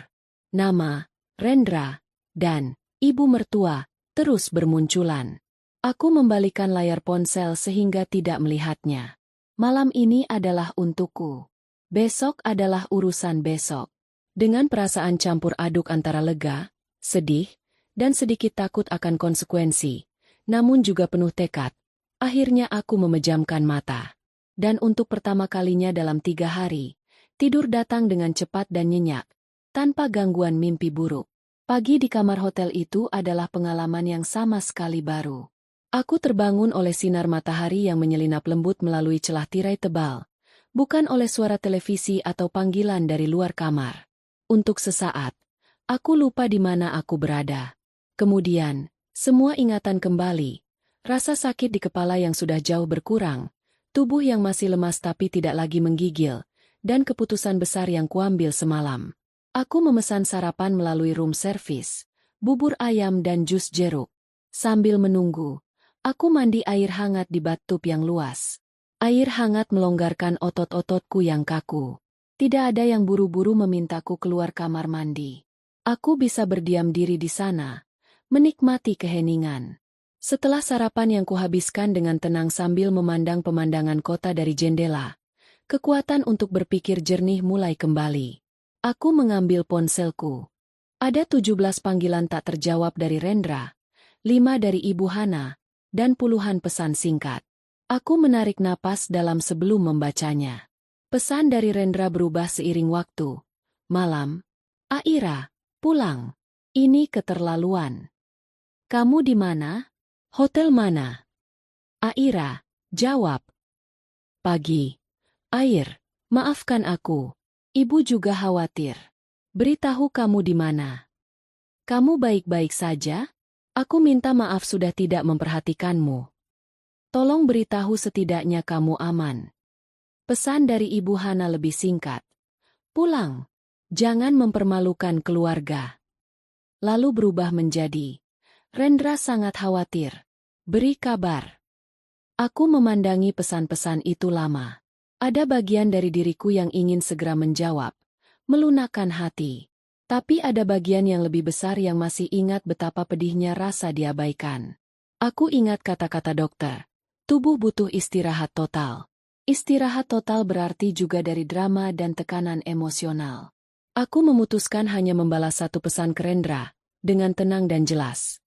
Nama, Rendra, dan ibu mertua terus bermunculan. Aku membalikan layar ponsel sehingga tidak melihatnya. Malam ini adalah untukku. Besok adalah urusan besok. Dengan perasaan campur aduk antara lega, sedih, dan sedikit takut akan konsekuensi, namun juga penuh tekad, akhirnya aku memejamkan mata. Dan untuk pertama kalinya dalam 3 hari, tidur datang dengan cepat dan nyenyak, tanpa gangguan mimpi buruk. Pagi di kamar hotel itu adalah pengalaman yang sama sekali baru. Aku terbangun oleh sinar matahari yang menyelinap lembut melalui celah tirai tebal, bukan oleh suara televisi atau panggilan dari luar kamar. Untuk sesaat, aku lupa di mana aku berada. Kemudian, semua ingatan kembali. Rasa sakit di kepala yang sudah jauh berkurang, tubuh yang masih lemas tapi tidak lagi menggigil, dan keputusan besar yang kuambil semalam. Aku memesan sarapan melalui room service, bubur ayam dan jus jeruk. Sambil menunggu, aku mandi air hangat di bathtub yang luas. Air hangat melonggarkan otot-ototku yang kaku. Tidak ada yang buru-buru memintaku keluar kamar mandi. Aku bisa berdiam diri di sana, menikmati keheningan. Setelah sarapan yang kuhabiskan dengan tenang sambil memandang pemandangan kota dari jendela, kekuatan untuk berpikir jernih mulai kembali. Aku mengambil ponselku. Ada 17 panggilan tak terjawab dari Rendra, 5 dari Ibu Hana, dan puluhan pesan singkat. Aku menarik napas dalam sebelum membacanya. Pesan dari Rendra berubah seiring waktu. Malam. Aira, pulang. Ini keterlaluan. Kamu di mana? Hotel mana? Aira, jawab. Pagi. Air, maafkan aku. Ibu juga khawatir. Beritahu kamu di mana. Kamu baik-baik saja? Aku minta maaf sudah tidak memperhatikanmu. Tolong beritahu setidaknya kamu aman. Pesan dari Ibu Hana lebih singkat. Pulang. Jangan mempermalukan keluarga. Lalu berubah menjadi, Rendra sangat khawatir. Beri kabar. Aku memandangi pesan-pesan itu lama. Ada bagian dari diriku yang ingin segera menjawab, melunakkan hati. Tapi ada bagian yang lebih besar yang masih ingat betapa pedihnya rasa diabaikan. Aku ingat kata-kata dokter. Tubuh butuh istirahat total. Istirahat total berarti juga dari drama dan tekanan emosional. Aku memutuskan hanya membalas satu pesan ke Rendra, dengan tenang dan jelas.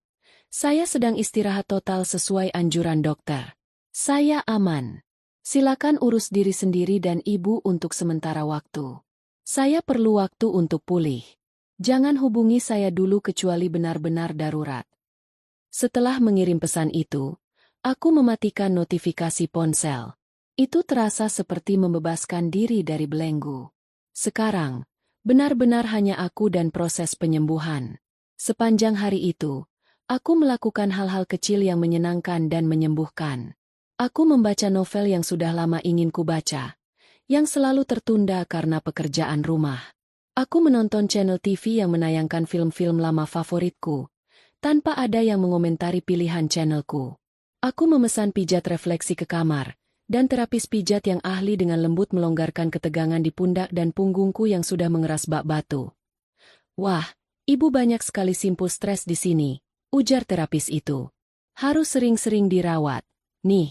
Saya sedang istirahat total sesuai anjuran dokter. Saya aman. Silakan urus diri sendiri dan ibu untuk sementara waktu. Saya perlu waktu untuk pulih. Jangan hubungi saya dulu kecuali benar-benar darurat. Setelah mengirim pesan itu, aku mematikan notifikasi ponsel. Itu terasa seperti membebaskan diri dari belenggu. Sekarang, benar-benar hanya aku dan proses penyembuhan. Sepanjang hari itu, aku melakukan hal-hal kecil yang menyenangkan dan menyembuhkan. Aku membaca novel yang sudah lama ingin kubaca, yang selalu tertunda karena pekerjaan rumah. Aku menonton channel TV yang menayangkan film-film lama favoritku, tanpa ada yang mengomentari pilihan channelku. Aku memesan pijat refleksi ke kamar, dan terapis pijat yang ahli dengan lembut melonggarkan ketegangan di pundak dan punggungku yang sudah mengeras bak batu. Wah, ibu banyak sekali simpul stres di sini, ujar terapis itu. Harus sering-sering dirawat, nih.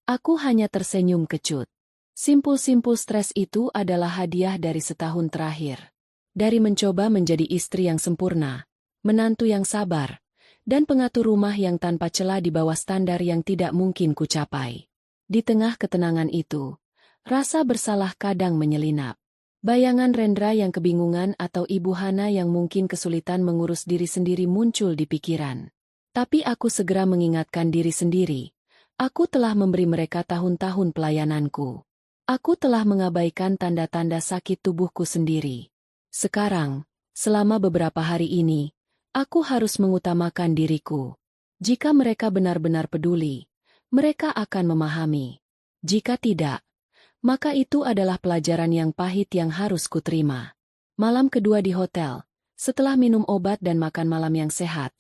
Aku hanya tersenyum kecut. Simpul-simpul stres itu adalah hadiah dari setahun terakhir. Dari mencoba menjadi istri yang sempurna, menantu yang sabar, dan pengatur rumah yang tanpa celah di bawah standar yang tidak mungkin kucapai. Di tengah ketenangan itu, rasa bersalah kadang menyelinap. Bayangan Rendra yang kebingungan atau Ibu Hana yang mungkin kesulitan mengurus diri sendiri muncul di pikiran. Tapi aku segera mengingatkan diri sendiri. Aku telah memberi mereka tahun-tahun pelayananku. Aku telah mengabaikan tanda-tanda sakit tubuhku sendiri. Sekarang, selama beberapa hari ini, aku harus mengutamakan diriku. Jika mereka benar-benar peduli, mereka akan memahami. Jika tidak, maka itu adalah pelajaran yang pahit yang harus kuterima. Malam kedua di hotel, setelah minum obat dan makan malam yang sehat,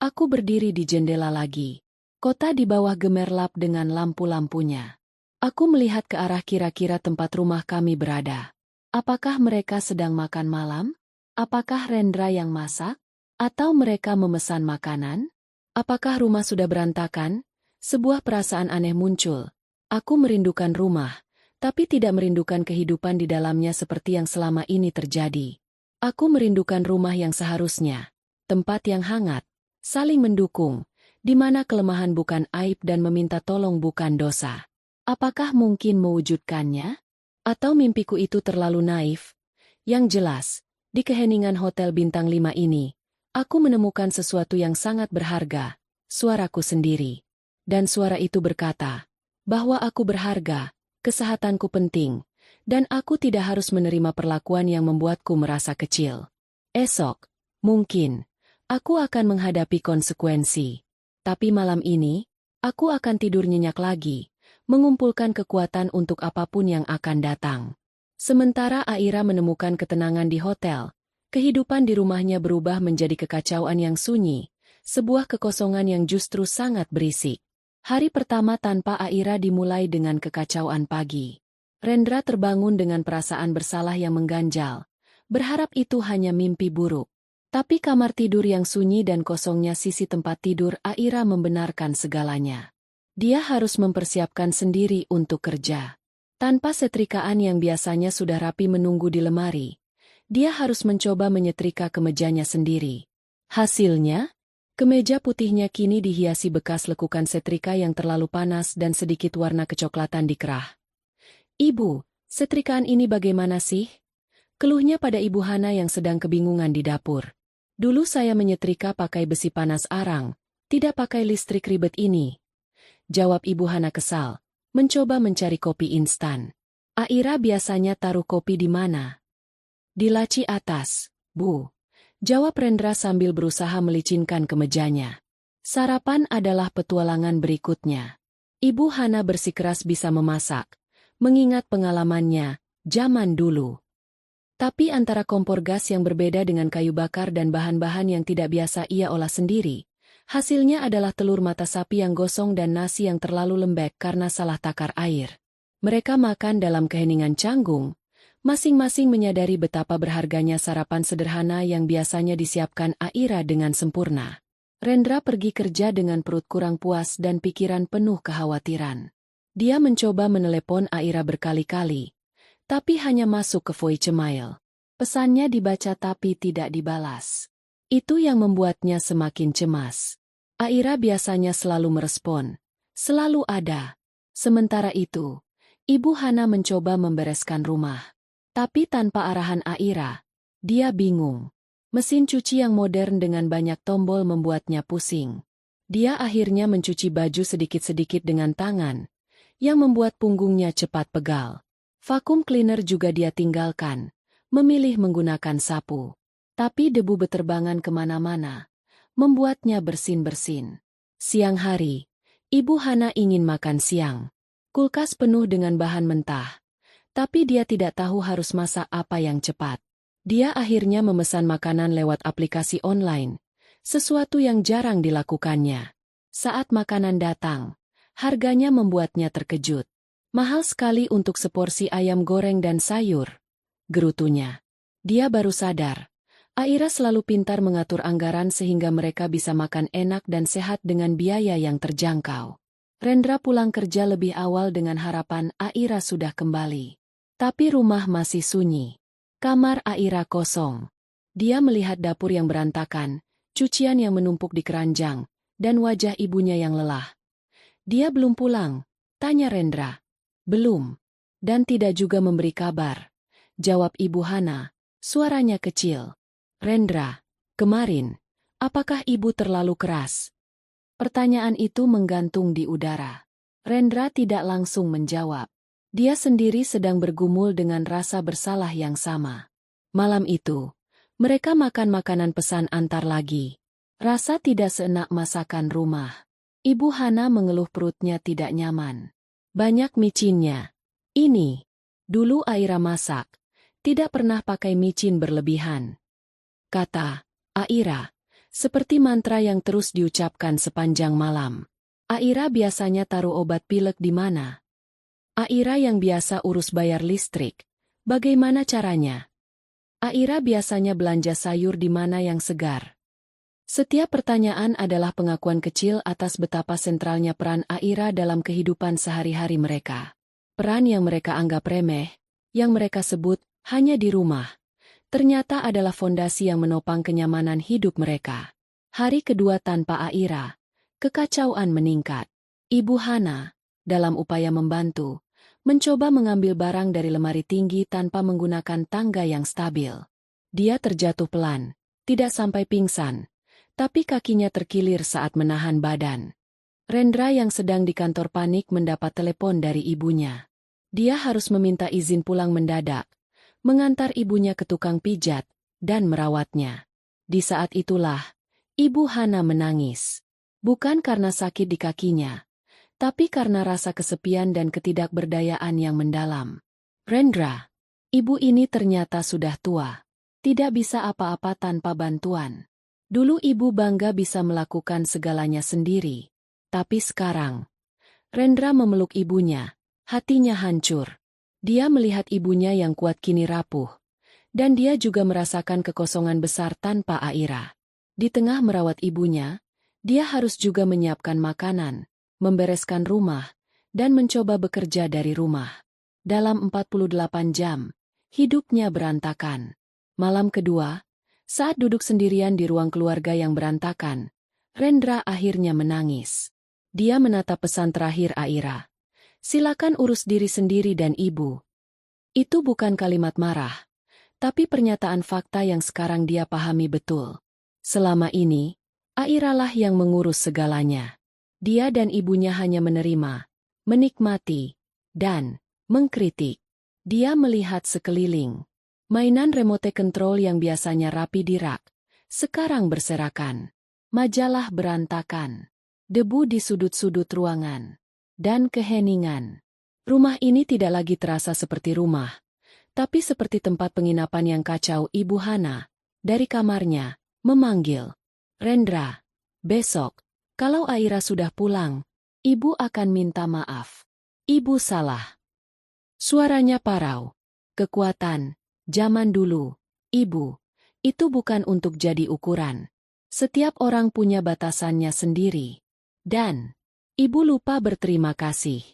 aku berdiri di jendela lagi. Kota di bawah gemerlap dengan lampu-lampunya. Aku melihat ke arah kira-kira tempat rumah kami berada. Apakah mereka sedang makan malam? Apakah Rendra yang masak? Atau mereka memesan makanan? Apakah rumah sudah berantakan? Sebuah perasaan aneh muncul. Aku merindukan rumah, tapi tidak merindukan kehidupan di dalamnya seperti yang selama ini terjadi. Aku merindukan rumah yang seharusnya. Tempat yang hangat, saling mendukung, di mana kelemahan bukan aib dan meminta tolong bukan dosa. Apakah mungkin mewujudkannya? Atau mimpiku itu terlalu naif? Yang jelas, di keheningan Hotel Bintang 5 ini, aku menemukan sesuatu yang sangat berharga, suaraku sendiri. Dan suara itu berkata, bahwa aku berharga, kesehatanku penting, dan aku tidak harus menerima perlakuan yang membuatku merasa kecil. Esok, mungkin, aku akan menghadapi konsekuensi. Tapi malam ini, aku akan tidur nyenyak lagi, mengumpulkan kekuatan untuk apapun yang akan datang. Sementara Aira menemukan ketenangan di hotel, kehidupan di rumahnya berubah menjadi kekacauan yang sunyi, sebuah kekosongan yang justru sangat berisik. Hari pertama tanpa Aira dimulai dengan kekacauan pagi. Rendra terbangun dengan perasaan bersalah yang mengganjal, berharap itu hanya mimpi buruk. Tapi kamar tidur yang sunyi dan kosongnya sisi tempat tidur Aira membenarkan segalanya. Dia harus mempersiapkan sendiri untuk kerja. Tanpa setrikaan yang biasanya sudah rapi menunggu di lemari, dia harus mencoba menyetrika kemejanya sendiri. Hasilnya, kemeja putihnya kini dihiasi bekas lekukan setrika yang terlalu panas dan sedikit warna kecoklatan di kerah. "Ibu, setrikaan ini bagaimana sih?" Keluhnya pada Ibu Hana yang sedang kebingungan di dapur. "Dulu saya menyetrika pakai besi panas arang, tidak pakai listrik ribet ini," jawab Ibu Hana kesal, mencoba mencari kopi instan. "Aira biasanya taruh kopi di mana?" "Di laci atas, Bu," jawab Rendra sambil berusaha melicinkan kemejanya. Sarapan adalah petualangan berikutnya. Ibu Hana bersikeras bisa memasak, mengingat pengalamannya, zaman dulu. Tapi antara kompor gas yang berbeda dengan kayu bakar dan bahan-bahan yang tidak biasa ia olah sendiri, hasilnya adalah telur mata sapi yang gosong dan nasi yang terlalu lembek karena salah takar air. Mereka makan dalam keheningan canggung, masing-masing menyadari betapa berharganya sarapan sederhana yang biasanya disiapkan Aira dengan sempurna. Rendra pergi kerja dengan perut kurang puas dan pikiran penuh kekhawatiran. Dia mencoba menelepon Aira berkali-kali, tapi hanya masuk ke voicemail. Pesannya dibaca tapi tidak dibalas. Itu yang membuatnya semakin cemas. Aira biasanya selalu merespon, selalu ada. Sementara itu, Ibu Hana mencoba membereskan rumah. Tapi tanpa arahan Aira, dia bingung. Mesin cuci yang modern dengan banyak tombol membuatnya pusing. Dia akhirnya mencuci baju sedikit-sedikit dengan tangan, yang membuat punggungnya cepat pegal. Vakum cleaner juga dia tinggalkan, memilih menggunakan sapu. Tapi debu beterbangan kemana-mana, membuatnya bersin-bersin. Siang hari, Ibu Hana ingin makan siang. Kulkas penuh dengan bahan mentah. Tapi dia tidak tahu harus masak apa yang cepat. Dia akhirnya memesan makanan lewat aplikasi online, sesuatu yang jarang dilakukannya. Saat makanan datang, harganya membuatnya terkejut. "Mahal sekali untuk seporsi ayam goreng dan sayur," gerutunya. Dia baru sadar. Aira selalu pintar mengatur anggaran sehingga mereka bisa makan enak dan sehat dengan biaya yang terjangkau. Rendra pulang kerja lebih awal dengan harapan Aira sudah kembali. Tapi rumah masih sunyi. Kamar Aira kosong. Dia melihat dapur yang berantakan, cucian yang menumpuk di keranjang, dan wajah ibunya yang lelah. "Dia belum pulang?" tanya Rendra. "Belum. Dan tidak juga memberi kabar," jawab Ibu Hana, suaranya kecil. "Rendra, kemarin, apakah ibu terlalu keras?" Pertanyaan itu menggantung di udara. Rendra tidak langsung menjawab. Dia sendiri sedang bergumul dengan rasa bersalah yang sama. Malam itu, mereka makan makanan pesan antar lagi. Rasa tidak seenak masakan rumah. Ibu Hana mengeluh perutnya tidak nyaman. "Banyak micinnya. Ini. Dulu Aira masak. Tidak pernah pakai micin berlebihan," kata Aira, seperti mantra yang terus diucapkan sepanjang malam. "Aira biasanya taruh obat pilek di mana?" Aira yang biasa urus bayar listrik, bagaimana caranya? Aira biasanya belanja sayur di mana yang segar. Setiap pertanyaan adalah pengakuan kecil atas betapa sentralnya peran Aira dalam kehidupan sehari-hari mereka. Peran yang mereka anggap remeh, yang mereka sebut hanya di rumah, ternyata adalah fondasi yang menopang kenyamanan hidup mereka. Hari kedua tanpa Aira, kekacauan meningkat. Ibu Hana, dalam upaya membantu, mencoba mengambil barang dari lemari tinggi tanpa menggunakan tangga yang stabil. Dia terjatuh pelan, tidak sampai pingsan, tapi kakinya terkilir saat menahan badan. Rendra yang sedang di kantor panik mendapat telepon dari ibunya. Dia harus meminta izin pulang mendadak, mengantar ibunya ke tukang pijat, dan merawatnya. Di saat itulah, Ibu Hana menangis. Bukan karena sakit di kakinya, tapi karena rasa kesepian dan ketidakberdayaan yang mendalam. Rendra, ibu ini ternyata sudah tua. Tidak bisa apa-apa tanpa bantuan. Dulu ibu bangga bisa melakukan segalanya sendiri. Tapi sekarang, Rendra memeluk ibunya, hatinya hancur. Dia melihat ibunya yang kuat kini rapuh. Dan dia juga merasakan kekosongan besar tanpa Aira. Di tengah merawat ibunya, dia harus juga menyiapkan makanan, membereskan rumah, dan mencoba bekerja dari rumah. Dalam 48 jam, hidupnya berantakan. Malam kedua, saat duduk sendirian di ruang keluarga yang berantakan, Rendra akhirnya menangis. Dia menatap pesan terakhir Aira. Silakan urus diri sendiri dan ibu. Itu bukan kalimat marah, tapi pernyataan fakta yang sekarang dia pahami betul. Selama ini, Aira lah yang mengurus segalanya. Dia dan ibunya hanya menerima, menikmati, dan mengkritik. Dia melihat sekeliling. Mainan remote control yang biasanya rapi di rak, sekarang berserakan. Majalah berantakan. Debu di sudut-sudut ruangan. Dan keheningan. Rumah ini tidak lagi terasa seperti rumah, tapi seperti tempat penginapan yang kacau. Ibu Hana, dari kamarnya, memanggil. Rendra, besok, kalau Aira sudah pulang, ibu akan minta maaf. Ibu salah. Suaranya parau. Kekuatan, zaman dulu, ibu, itu bukan untuk jadi ukuran. Setiap orang punya batasannya sendiri. Dan, ibu lupa berterima kasih.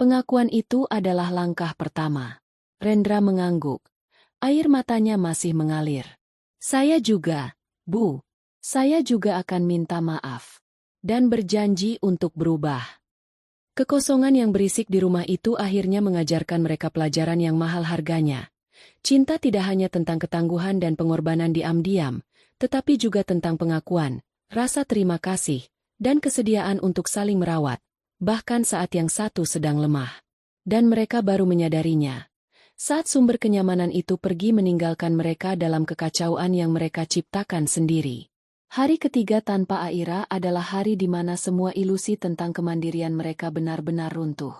Pengakuan itu adalah langkah pertama. Rendra mengangguk. Air matanya masih mengalir. Saya juga, Bu. Saya juga akan minta maaf. Dan berjanji untuk berubah. Kekosongan yang berisik di rumah itu akhirnya mengajarkan mereka pelajaran yang mahal harganya. Cinta tidak hanya tentang ketangguhan dan pengorbanan diam-diam, tetapi juga tentang pengakuan, rasa terima kasih, dan kesediaan untuk saling merawat, bahkan saat yang satu sedang lemah. Dan mereka baru menyadarinya. Saat sumber kenyamanan itu pergi meninggalkan mereka dalam kekacauan yang mereka ciptakan sendiri. Hari ketiga tanpa Aira adalah hari di mana semua ilusi tentang kemandirian mereka benar-benar runtuh.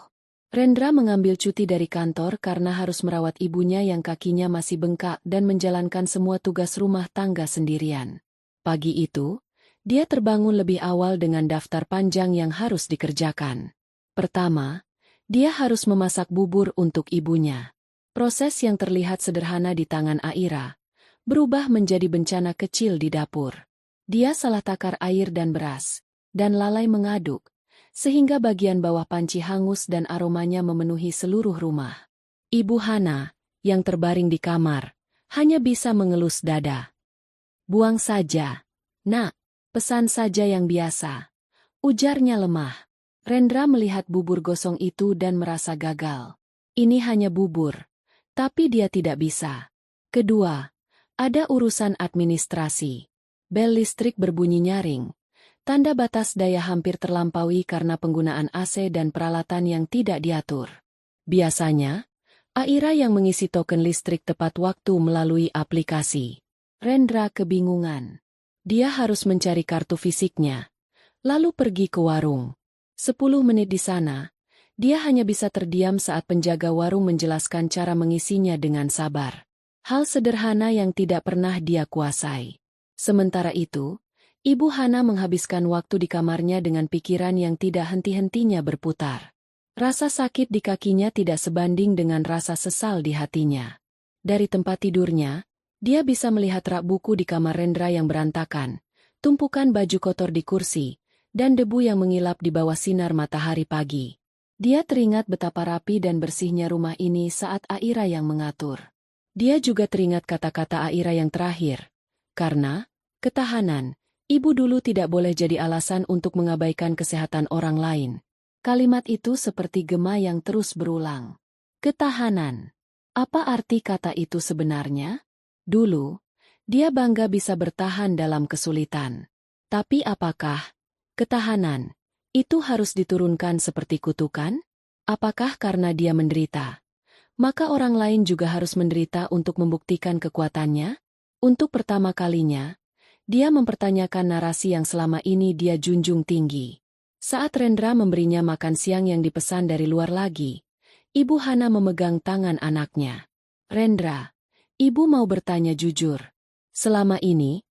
Rendra mengambil cuti dari kantor karena harus merawat ibunya yang kakinya masih bengkak dan menjalankan semua tugas rumah tangga sendirian. Pagi itu, dia terbangun lebih awal dengan daftar panjang yang harus dikerjakan. Pertama, dia harus memasak bubur untuk ibunya. Proses yang terlihat sederhana di tangan Aira berubah menjadi bencana kecil di dapur. Dia salah takar air dan beras, dan lalai mengaduk, sehingga bagian bawah panci hangus dan aromanya memenuhi seluruh rumah. Ibu Hana, yang terbaring di kamar, hanya bisa mengelus dada. Buang saja, Nak. Pesan saja yang biasa. Ujarnya lemah. Rendra melihat bubur gosong itu dan merasa gagal. Ini hanya bubur. Tapi dia tidak bisa. Kedua, ada urusan administrasi. Bel listrik berbunyi nyaring. Tanda batas daya hampir terlampaui karena penggunaan AC dan peralatan yang tidak diatur. Biasanya, Aira yang mengisi token listrik tepat waktu melalui aplikasi. Rendra kebingungan. Dia harus mencari kartu fisiknya, lalu pergi ke warung. 10 menit di sana, dia hanya bisa terdiam saat penjaga warung menjelaskan cara mengisinya dengan sabar. Hal sederhana yang tidak pernah dia kuasai. Sementara itu, Ibu Hana menghabiskan waktu di kamarnya dengan pikiran yang tidak henti-hentinya berputar. Rasa sakit di kakinya tidak sebanding dengan rasa sesal di hatinya. Dari tempat tidurnya, dia bisa melihat rak buku di kamar Rendra yang berantakan, tumpukan baju kotor di kursi, dan debu yang mengilap di bawah sinar matahari pagi. Dia teringat betapa rapi dan bersihnya rumah ini saat Aira yang mengatur. Dia juga teringat kata-kata Aira yang terakhir. Karena, ketahanan, ibu dulu tidak boleh jadi alasan untuk mengabaikan kesehatan orang lain. Kalimat itu seperti gema yang terus berulang. Ketahanan. Apa arti kata itu sebenarnya? Dulu, dia bangga bisa bertahan dalam kesulitan. Tapi apakah ketahanan Itu harus diturunkan seperti kutukan? Apakah karena dia menderita? Maka orang lain juga harus menderita untuk membuktikan kekuatannya? Untuk pertama kalinya, dia mempertanyakan narasi yang selama ini dia junjung tinggi. Saat Rendra memberinya makan siang yang dipesan dari luar lagi, Ibu Hana memegang tangan anaknya. Rendra, Ibu mau bertanya jujur. Selama ini,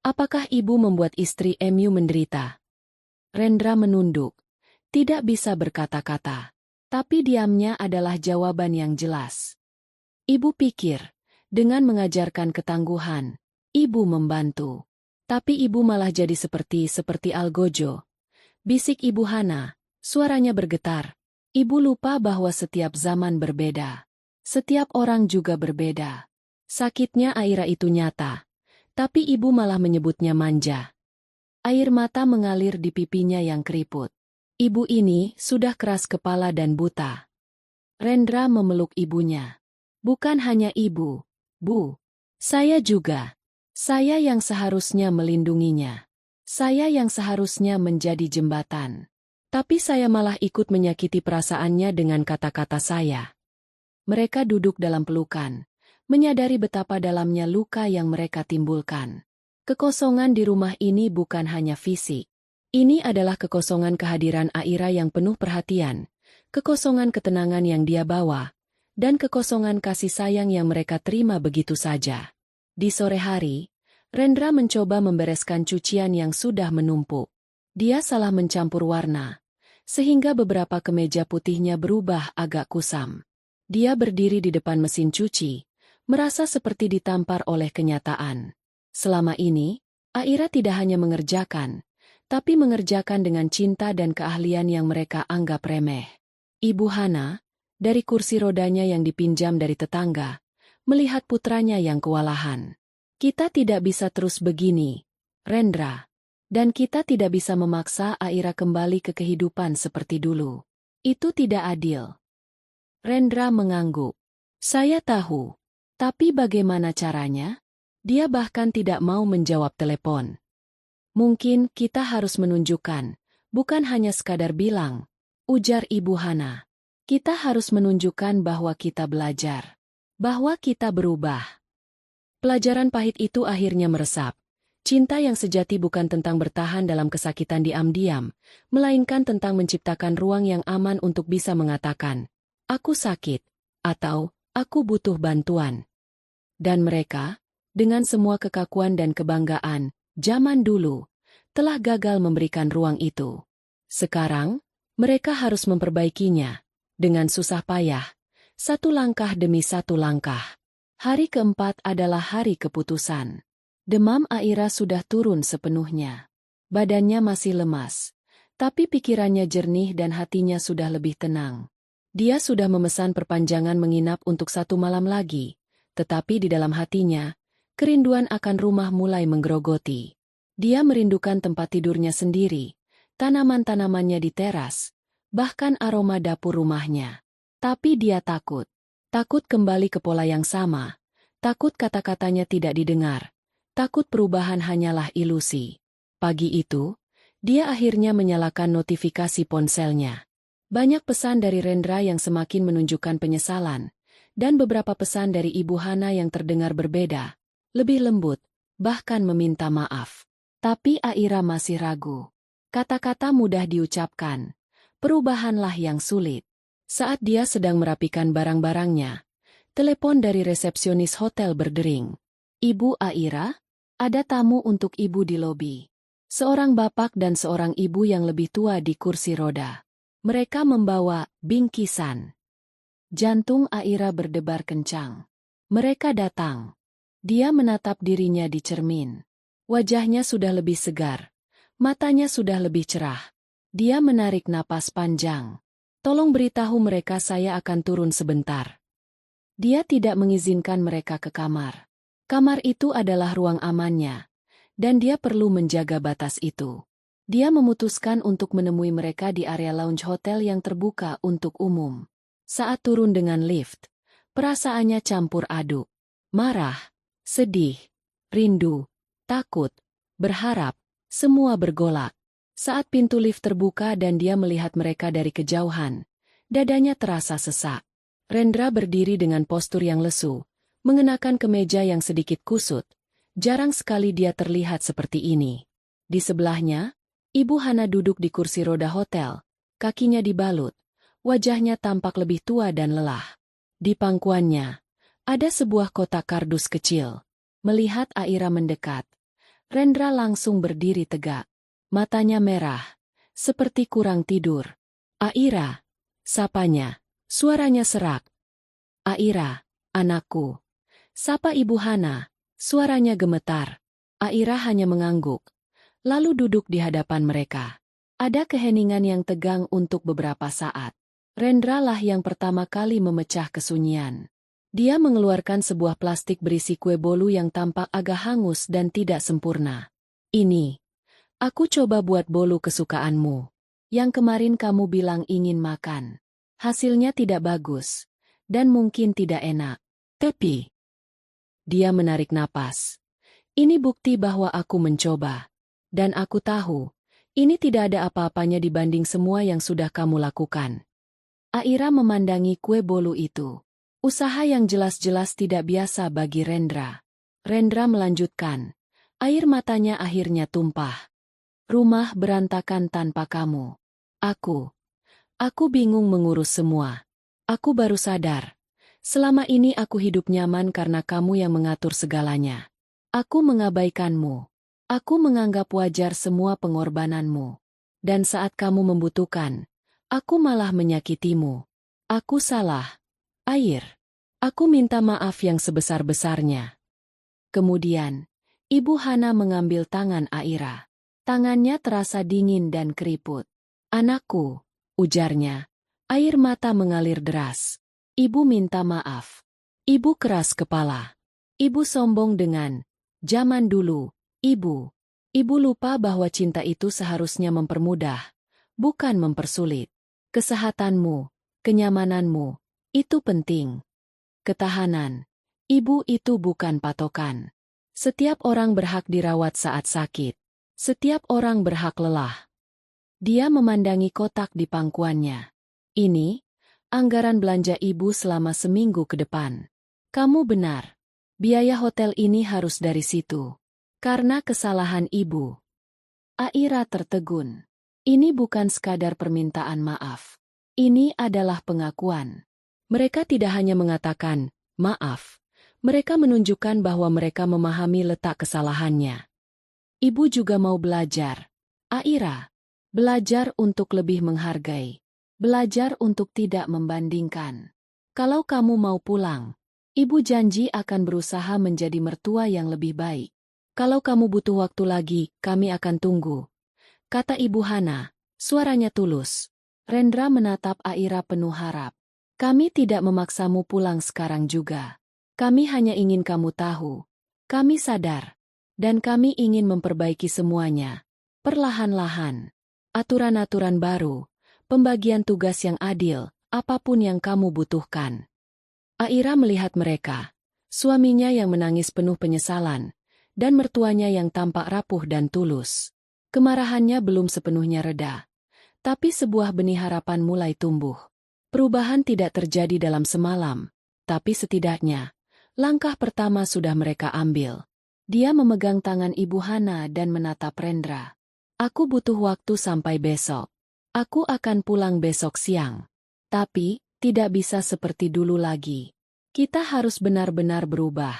apakah Ibu membuat istri MU menderita? Rendra menunduk, tidak bisa berkata-kata. Tapi diamnya adalah jawaban yang jelas. Ibu pikir, dengan mengajarkan ketangguhan, Ibu membantu. Tapi Ibu malah jadi seperti Algojo. Bisik Ibu Hana, suaranya bergetar. Ibu lupa bahwa setiap zaman berbeda. Setiap orang juga berbeda. Sakitnya Aira itu nyata. Tapi Ibu malah menyebutnya manja. Air mata mengalir di pipinya yang keriput. Ibu ini sudah keras kepala dan buta. Rendra memeluk ibunya. Bukan hanya ibu, Bu. Saya juga. Saya yang seharusnya melindunginya. Saya yang seharusnya menjadi jembatan. Tapi saya malah ikut menyakiti perasaannya dengan kata-kata saya. Mereka duduk dalam pelukan, menyadari betapa dalamnya luka yang mereka timbulkan. Kekosongan di rumah ini bukan hanya fisik. Ini adalah kekosongan kehadiran Aira yang penuh perhatian, kekosongan ketenangan yang dia bawa, dan kekosongan kasih sayang yang mereka terima begitu saja. Di sore hari, Rendra mencoba membereskan cucian yang sudah menumpuk. Dia salah mencampur warna, sehingga beberapa kemeja putihnya berubah agak kusam. Dia berdiri di depan mesin cuci, merasa seperti ditampar oleh kenyataan. Selama ini, Aira tidak hanya mengerjakan, tapi mengerjakan dengan cinta dan keahlian yang mereka anggap remeh. Ibu Hana, dari kursi rodanya yang dipinjam dari tetangga, melihat putranya yang kewalahan. Kita tidak bisa terus begini, Rendra. Dan kita tidak bisa memaksa Aira kembali ke kehidupan seperti dulu. Itu tidak adil. Rendra mengangguk. Saya tahu. Tapi bagaimana caranya? Dia bahkan tidak mau menjawab telepon. Mungkin kita harus menunjukkan, bukan hanya sekadar bilang, ujar Ibu Hana. Kita harus menunjukkan bahwa kita belajar. Bahwa kita berubah. Pelajaran pahit itu akhirnya meresap. Cinta yang sejati bukan tentang bertahan dalam kesakitan diam-diam, melainkan tentang menciptakan ruang yang aman untuk bisa mengatakan, aku sakit, atau aku butuh bantuan. Dan mereka, dengan semua kekakuan dan kebanggaan, zaman dulu, telah gagal memberikan ruang itu. Sekarang, mereka harus memperbaikinya, dengan susah payah, satu langkah demi satu langkah. Hari keempat adalah hari keputusan. Demam Aira sudah turun sepenuhnya. Badannya masih lemas, tapi pikirannya jernih dan hatinya sudah lebih tenang. Dia sudah memesan perpanjangan menginap untuk 1 malam lagi, tetapi di dalam hatinya, kerinduan akan rumah mulai menggerogoti. Dia merindukan tempat tidurnya sendiri, tanaman-tanamannya di teras, bahkan aroma dapur rumahnya. Tapi dia takut. Takut kembali ke pola yang sama. Takut kata-katanya tidak didengar. Takut perubahan hanyalah ilusi. Pagi itu, dia akhirnya menyalakan notifikasi ponselnya. Banyak pesan dari Rendra yang semakin menunjukkan penyesalan, dan beberapa pesan dari Ibu Hana yang terdengar berbeda, lebih lembut, bahkan meminta maaf. Tapi Aira masih ragu. Kata-kata mudah diucapkan. Perubahanlah yang sulit. Saat dia sedang merapikan barang-barangnya, telepon dari resepsionis hotel berdering. Ibu Aira, ada tamu untuk ibu di lobi. Seorang bapak dan seorang ibu yang lebih tua di kursi roda. Mereka membawa bingkisan. Jantung Aira berdebar kencang. Mereka datang. Dia menatap dirinya di cermin. Wajahnya sudah lebih segar. Matanya sudah lebih cerah. Dia menarik napas panjang. Tolong beritahu mereka saya akan turun sebentar. Dia tidak mengizinkan mereka ke kamar. Kamar itu adalah ruang amannya, dan dia perlu menjaga batas itu. Dia memutuskan untuk menemui mereka di area lounge hotel yang terbuka untuk umum. Saat turun dengan lift, perasaannya campur aduk. Marah, sedih, rindu, takut, berharap, semua bergolak. Saat pintu lift terbuka dan dia melihat mereka dari kejauhan, dadanya terasa sesak. Rendra berdiri dengan postur yang lesu, mengenakan kemeja yang sedikit kusut. Jarang sekali dia terlihat seperti ini. Di sebelahnya, Ibu Hana duduk di kursi roda hotel, kakinya dibalut, wajahnya tampak lebih tua dan lelah. Di pangkuannya, ada sebuah kotak kardus kecil. Melihat Aira mendekat, Rendra langsung berdiri tegak. Matanya merah, seperti kurang tidur. Aira, sapanya, suaranya serak. Aira, anakku. Sapa Ibu Hana, suaranya gemetar. Aira hanya mengangguk, lalu duduk di hadapan mereka. Ada keheningan yang tegang untuk beberapa saat. Rendra lah yang pertama kali memecah kesunyian. Dia mengeluarkan sebuah plastik berisi kue bolu yang tampak agak hangus dan tidak sempurna. Ini. Aku coba buat bolu kesukaanmu. Yang kemarin kamu bilang ingin makan. Hasilnya tidak bagus. Dan mungkin tidak enak. Tapi, dia menarik napas. Ini bukti bahwa aku mencoba. Dan aku tahu, ini tidak ada apa-apanya dibanding semua yang sudah kamu lakukan. Aira memandangi kue bolu itu. Usaha yang jelas-jelas tidak biasa bagi Rendra. Rendra melanjutkan. Air matanya akhirnya tumpah. Rumah berantakan tanpa kamu. Aku bingung mengurus semua. Aku baru sadar. Selama ini aku hidup nyaman karena kamu yang mengatur segalanya. Aku mengabaikanmu. Aku menganggap wajar semua pengorbananmu. Dan saat kamu membutuhkan, aku malah menyakitimu. Aku salah. Air. Aku minta maaf yang sebesar-besarnya. Kemudian, Ibu Hana mengambil tangan Aira. Tangannya terasa dingin dan keriput. Anakku, ujarnya. Air mata mengalir deras. Ibu minta maaf. Ibu keras kepala. Ibu sombong dengan, zaman dulu, ibu. Ibu lupa bahwa cinta itu seharusnya mempermudah, bukan mempersulit. Kesehatanmu, kenyamananmu, itu penting. Ketahanan. Ibu itu bukan patokan. Setiap orang berhak dirawat saat sakit. Setiap orang berhak lelah. Dia memandangi kotak di pangkuannya. Ini, anggaran belanja ibu selama seminggu ke depan. Kamu benar. Biaya hotel ini harus dari situ. Karena kesalahan ibu. Aira tertegun. Ini bukan sekadar permintaan maaf. Ini adalah pengakuan. Mereka tidak hanya mengatakan, maaf. Mereka menunjukkan bahwa mereka memahami letak kesalahannya. Ibu juga mau belajar. Aira. Belajar untuk lebih menghargai. Belajar untuk tidak membandingkan. Kalau kamu mau pulang, ibu janji akan berusaha menjadi mertua yang lebih baik. Kalau kamu butuh waktu lagi, kami akan tunggu. Kata Ibu Hana, suaranya tulus. Rendra menatap Aira penuh harap. Kami tidak memaksamu pulang sekarang juga. Kami hanya ingin kamu tahu. Kami sadar. Dan kami ingin memperbaiki semuanya. Perlahan-lahan. Aturan-aturan baru. Pembagian tugas yang adil. Apapun yang kamu butuhkan. Aira melihat mereka. Suaminya yang menangis penuh penyesalan. Dan mertuanya yang tampak rapuh dan tulus. Kemarahannya belum sepenuhnya reda. Tapi sebuah benih harapan mulai tumbuh. Perubahan tidak terjadi dalam semalam. Tapi setidaknya, langkah pertama sudah mereka ambil. Dia memegang tangan Ibu Hana dan menatap Rendra. Aku butuh waktu sampai besok. Aku akan pulang besok siang. Tapi, tidak bisa seperti dulu lagi. Kita harus benar-benar berubah.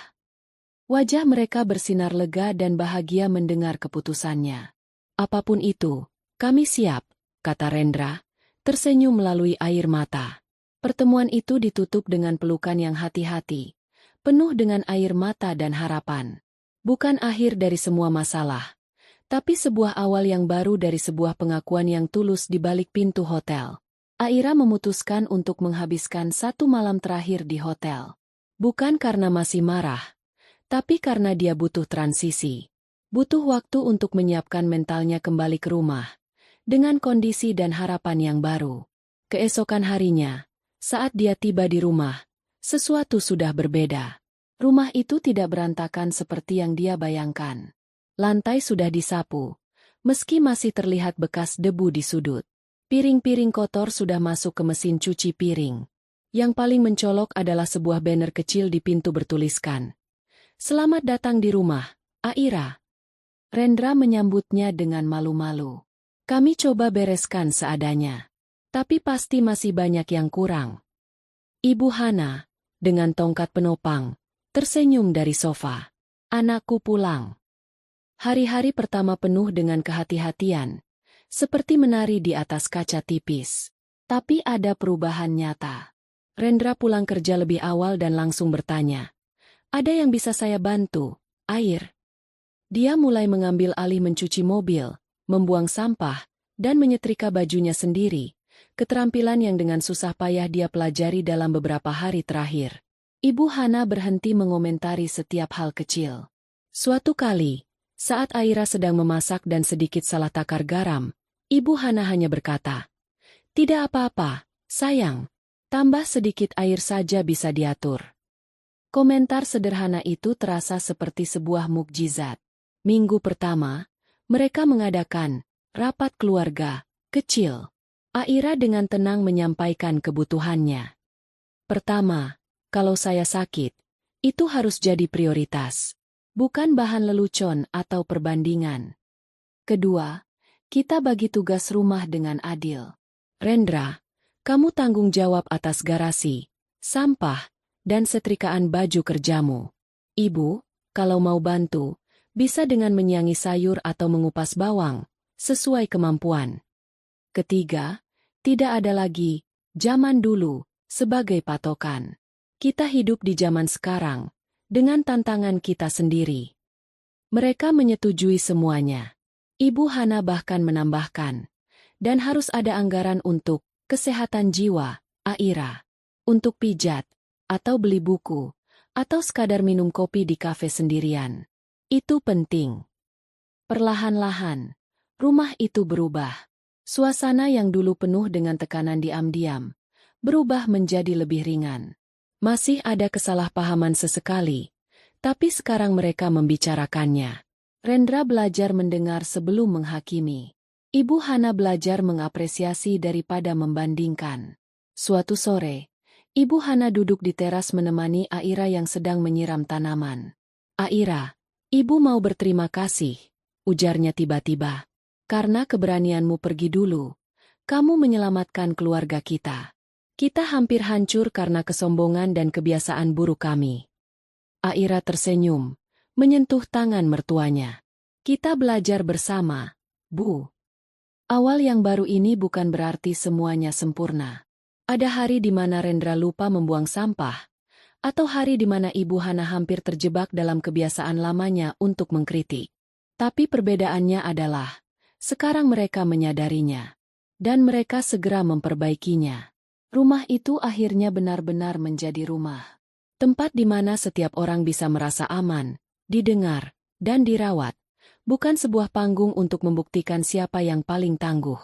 Wajah mereka bersinar lega dan bahagia mendengar keputusannya. Apapun itu, kami siap, kata Rendra, tersenyum melalui air mata. Pertemuan itu ditutup dengan pelukan yang hati-hati, penuh dengan air mata dan harapan. Bukan akhir dari semua masalah, tapi sebuah awal yang baru dari sebuah pengakuan yang tulus di balik pintu hotel. Aira memutuskan untuk menghabiskan satu malam terakhir di hotel. Bukan karena masih marah, tapi karena dia butuh transisi. Butuh waktu untuk menyiapkan mentalnya kembali ke rumah, dengan kondisi dan harapan yang baru. Keesokan harinya, saat dia tiba di rumah, sesuatu sudah berbeda. Rumah itu tidak berantakan seperti yang dia bayangkan. Lantai sudah disapu, Meski masih terlihat bekas debu di sudut, piring-piring kotor sudah masuk ke mesin cuci piring. Yang paling mencolok adalah sebuah banner kecil di pintu bertuliskan, "Selamat datang di rumah, Aira." Rendra menyambutnya dengan malu-malu. "Kami coba bereskan seadanya. Tapi pasti masih banyak yang kurang." Ibu Hana, dengan tongkat penopang, tersenyum dari sofa. "Anakku pulang." Hari-hari pertama penuh dengan kehati-hatian, seperti menari di atas kaca tipis. Tapi ada perubahan nyata. Rendra pulang kerja lebih awal dan langsung bertanya, "Ada yang bisa saya bantu, Air?" Dia mulai mengambil alih mencuci mobil, membuang sampah, dan menyetrika bajunya sendiri, keterampilan yang dengan susah payah dia pelajari dalam beberapa hari terakhir. Ibu Hana berhenti mengomentari setiap hal kecil. Suatu kali, saat Aira sedang memasak dan sedikit salah takar garam, Ibu Hana hanya berkata, "Tidak apa-apa, sayang. Tambah sedikit air saja bisa diatur." Komentar sederhana itu terasa seperti sebuah mukjizat. Minggu pertama, mereka mengadakan rapat keluarga kecil. Aira dengan tenang menyampaikan kebutuhannya. "Pertama, kalau saya sakit, itu harus jadi prioritas. Bukan bahan lelucon atau perbandingan. Kedua, kita bagi tugas rumah dengan adil. Rendra, kamu tanggung jawab atas garasi, sampah, dan setrikaan baju kerjamu. Ibu, kalau mau bantu, bisa dengan menyiangi sayur atau mengupas bawang, sesuai kemampuan. Ketiga, tidak ada lagi zaman dulu sebagai patokan. Kita hidup di zaman sekarang, dengan tantangan kita sendiri." Mereka menyetujui semuanya. Ibu Hana bahkan menambahkan, "Dan harus ada anggaran untuk kesehatan jiwa, Aira. Untuk pijat, atau beli buku, atau sekadar minum kopi di kafe sendirian. Itu penting." Perlahan-lahan, rumah itu berubah. Suasana yang dulu penuh dengan tekanan diam-diam, berubah menjadi lebih ringan. Masih ada kesalahpahaman sesekali, tapi sekarang mereka membicarakannya. Rendra belajar mendengar sebelum menghakimi. Ibu Hana belajar mengapresiasi daripada membandingkan. Suatu sore, Ibu Hana duduk di teras menemani Aira yang sedang menyiram tanaman. "Aira, Ibu mau berterima kasih," ujarnya tiba-tiba. "Karena keberanianmu pergi dulu, kamu menyelamatkan keluarga kita. Kita hampir hancur karena kesombongan dan kebiasaan buruk kami." Aira tersenyum, menyentuh tangan mertuanya. "Kita belajar bersama, Bu. Awal yang baru ini bukan berarti semuanya sempurna. Ada hari di mana Rendra lupa membuang sampah, atau hari di mana Ibu Hana hampir terjebak dalam kebiasaan lamanya untuk mengkritik. Tapi perbedaannya adalah, sekarang mereka menyadarinya, dan mereka segera memperbaikinya. Rumah itu akhirnya benar-benar menjadi rumah. Tempat di mana setiap orang bisa merasa aman, didengar, dan dirawat. Bukan sebuah panggung untuk membuktikan siapa yang paling tangguh.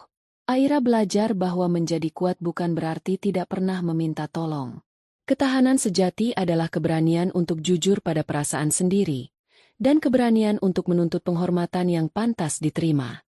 Aira belajar bahwa menjadi kuat bukan berarti tidak pernah meminta tolong. Ketahanan sejati adalah keberanian untuk jujur pada perasaan sendiri, dan keberanian untuk menuntut penghormatan yang pantas diterima.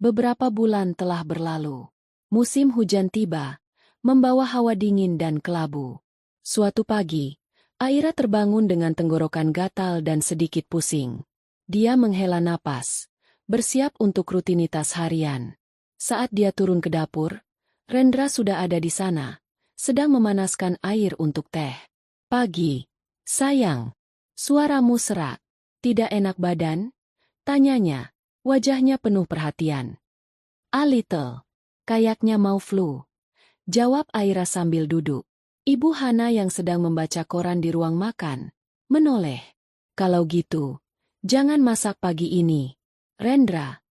Beberapa bulan telah berlalu. Musim hujan tiba, membawa hawa dingin dan kelabu. Suatu pagi, Aira terbangun dengan tenggorokan gatal dan sedikit pusing. Dia menghela napas, bersiap untuk rutinitas harian. Saat dia turun ke dapur, Rendra sudah ada di sana, sedang memanaskan air untuk teh. "Pagi, sayang. Suaramu serak. Tidak enak badan?" tanyanya, wajahnya penuh perhatian. "A little. Kayaknya mau flu," jawab Aira sambil duduk. Ibu Hana yang sedang membaca koran di ruang makan menoleh. "Kalau gitu, jangan masak pagi ini. Rendra,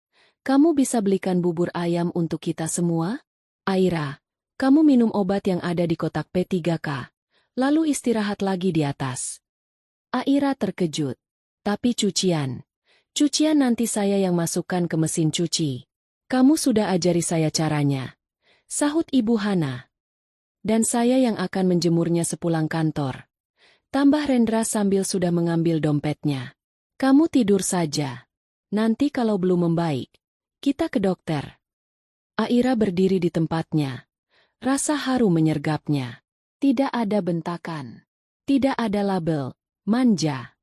kamu bisa belikan bubur ayam untuk kita semua? Aira, kamu minum obat yang ada di kotak P3K, lalu istirahat lagi di atas." Aira terkejut. "Tapi cucian nanti saya yang masukkan ke mesin cuci. Kamu sudah ajari saya caranya," sahut Ibu Hana. "Dan saya yang akan menjemurnya sepulang kantor," tambah Rendra sambil sudah mengambil dompetnya. "Kamu tidur saja. Nanti kalau belum membaik, Kita ke dokter. Aira berdiri di tempatnya. Rasa haru menyergapnya. Tidak ada bentakan. Tidak ada label, manja.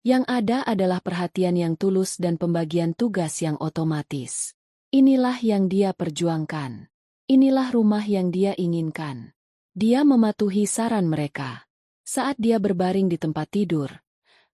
Yang ada adalah perhatian yang tulus dan pembagian tugas yang otomatis. Inilah yang dia perjuangkan. Inilah rumah yang dia inginkan. Dia mematuhi saran mereka. Saat dia berbaring di tempat tidur,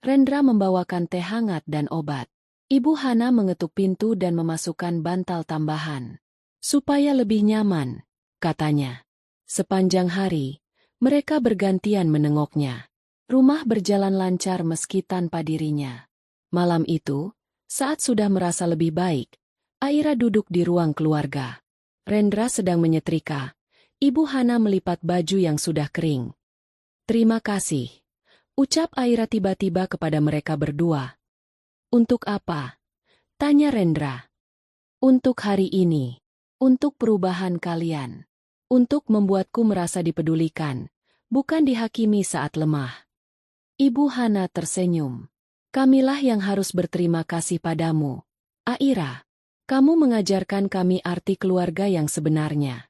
Rendra membawakan teh hangat dan obat. Ibu Hana mengetuk pintu dan memasukkan bantal tambahan. Supaya lebih nyaman, katanya. Sepanjang hari, mereka bergantian menengoknya. Rumah berjalan lancar meski tanpa dirinya. Malam itu, saat sudah merasa lebih baik, Aira duduk di ruang keluarga. Rendra sedang menyetrika. Ibu Hana melipat baju yang sudah kering. Terima kasih, ucap Aira tiba-tiba kepada mereka berdua. Untuk apa? Tanya Rendra. Untuk hari ini. Untuk perubahan kalian. Untuk membuatku merasa dipedulikan, bukan dihakimi saat lemah. Ibu Hana tersenyum. Kamilah yang harus berterima kasih padamu, Aira. Kamu mengajarkan kami arti keluarga yang sebenarnya.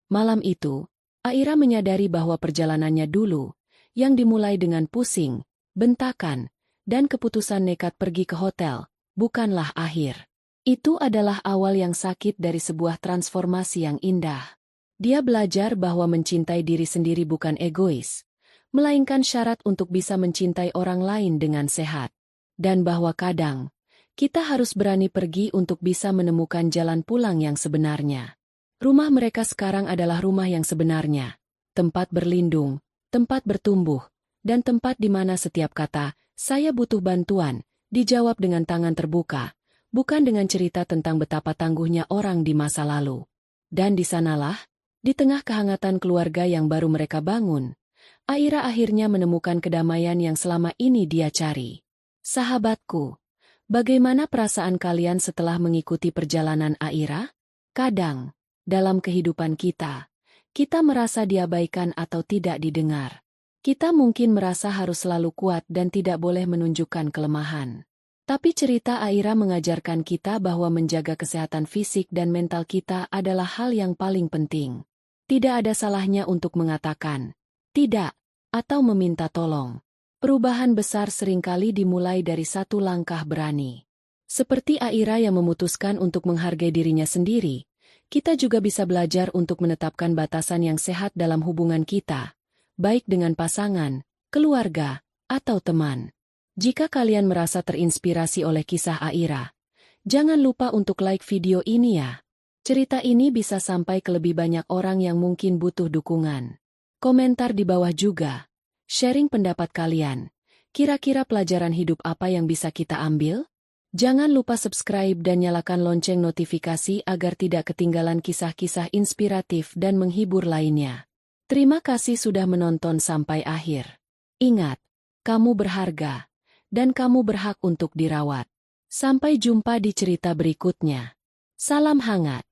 Malam itu, Aira menyadari bahwa perjalanannya dulu, yang dimulai dengan pusing, bentakan, dan keputusan nekat pergi ke hotel, bukanlah akhir. Itu adalah awal yang sakit dari sebuah transformasi yang indah. Dia belajar bahwa mencintai diri sendiri bukan egois, melainkan syarat untuk bisa mencintai orang lain dengan sehat. Dan bahwa kadang, kita harus berani pergi untuk bisa menemukan jalan pulang yang sebenarnya. Rumah mereka sekarang adalah rumah yang sebenarnya, tempat berlindung, tempat bertumbuh, dan tempat di mana setiap kata, "Saya butuh bantuan," dijawab dengan tangan terbuka, bukan dengan cerita tentang betapa tangguhnya orang di masa lalu. Dan di sanalah, di tengah kehangatan keluarga yang baru mereka bangun, Aira akhirnya menemukan kedamaian yang selama ini dia cari. Sahabatku, bagaimana perasaan kalian setelah mengikuti perjalanan Aira? Kadang, dalam kehidupan kita merasa diabaikan atau tidak didengar. Kita mungkin merasa harus selalu kuat dan tidak boleh menunjukkan kelemahan. Tapi cerita Aira mengajarkan kita bahwa menjaga kesehatan fisik dan mental kita adalah hal yang paling penting. Tidak ada salahnya untuk mengatakan tidak atau meminta tolong. Perubahan besar seringkali dimulai dari satu langkah berani. Seperti Aira yang memutuskan untuk menghargai dirinya sendiri, kita juga bisa belajar untuk menetapkan batasan yang sehat dalam hubungan kita, baik dengan pasangan, keluarga, atau teman. Jika kalian merasa terinspirasi oleh kisah Aira, jangan lupa untuk like video ini ya. Cerita ini bisa sampai ke lebih banyak orang yang mungkin butuh dukungan. Komentar di bawah juga. Sharing pendapat kalian. Kira-kira pelajaran hidup apa yang bisa kita ambil? Jangan lupa subscribe dan nyalakan lonceng notifikasi agar tidak ketinggalan kisah-kisah inspiratif dan menghibur lainnya. Terima kasih sudah menonton sampai akhir. Ingat, kamu berharga, dan kamu berhak untuk dirawat. Sampai jumpa di cerita berikutnya. Salam hangat.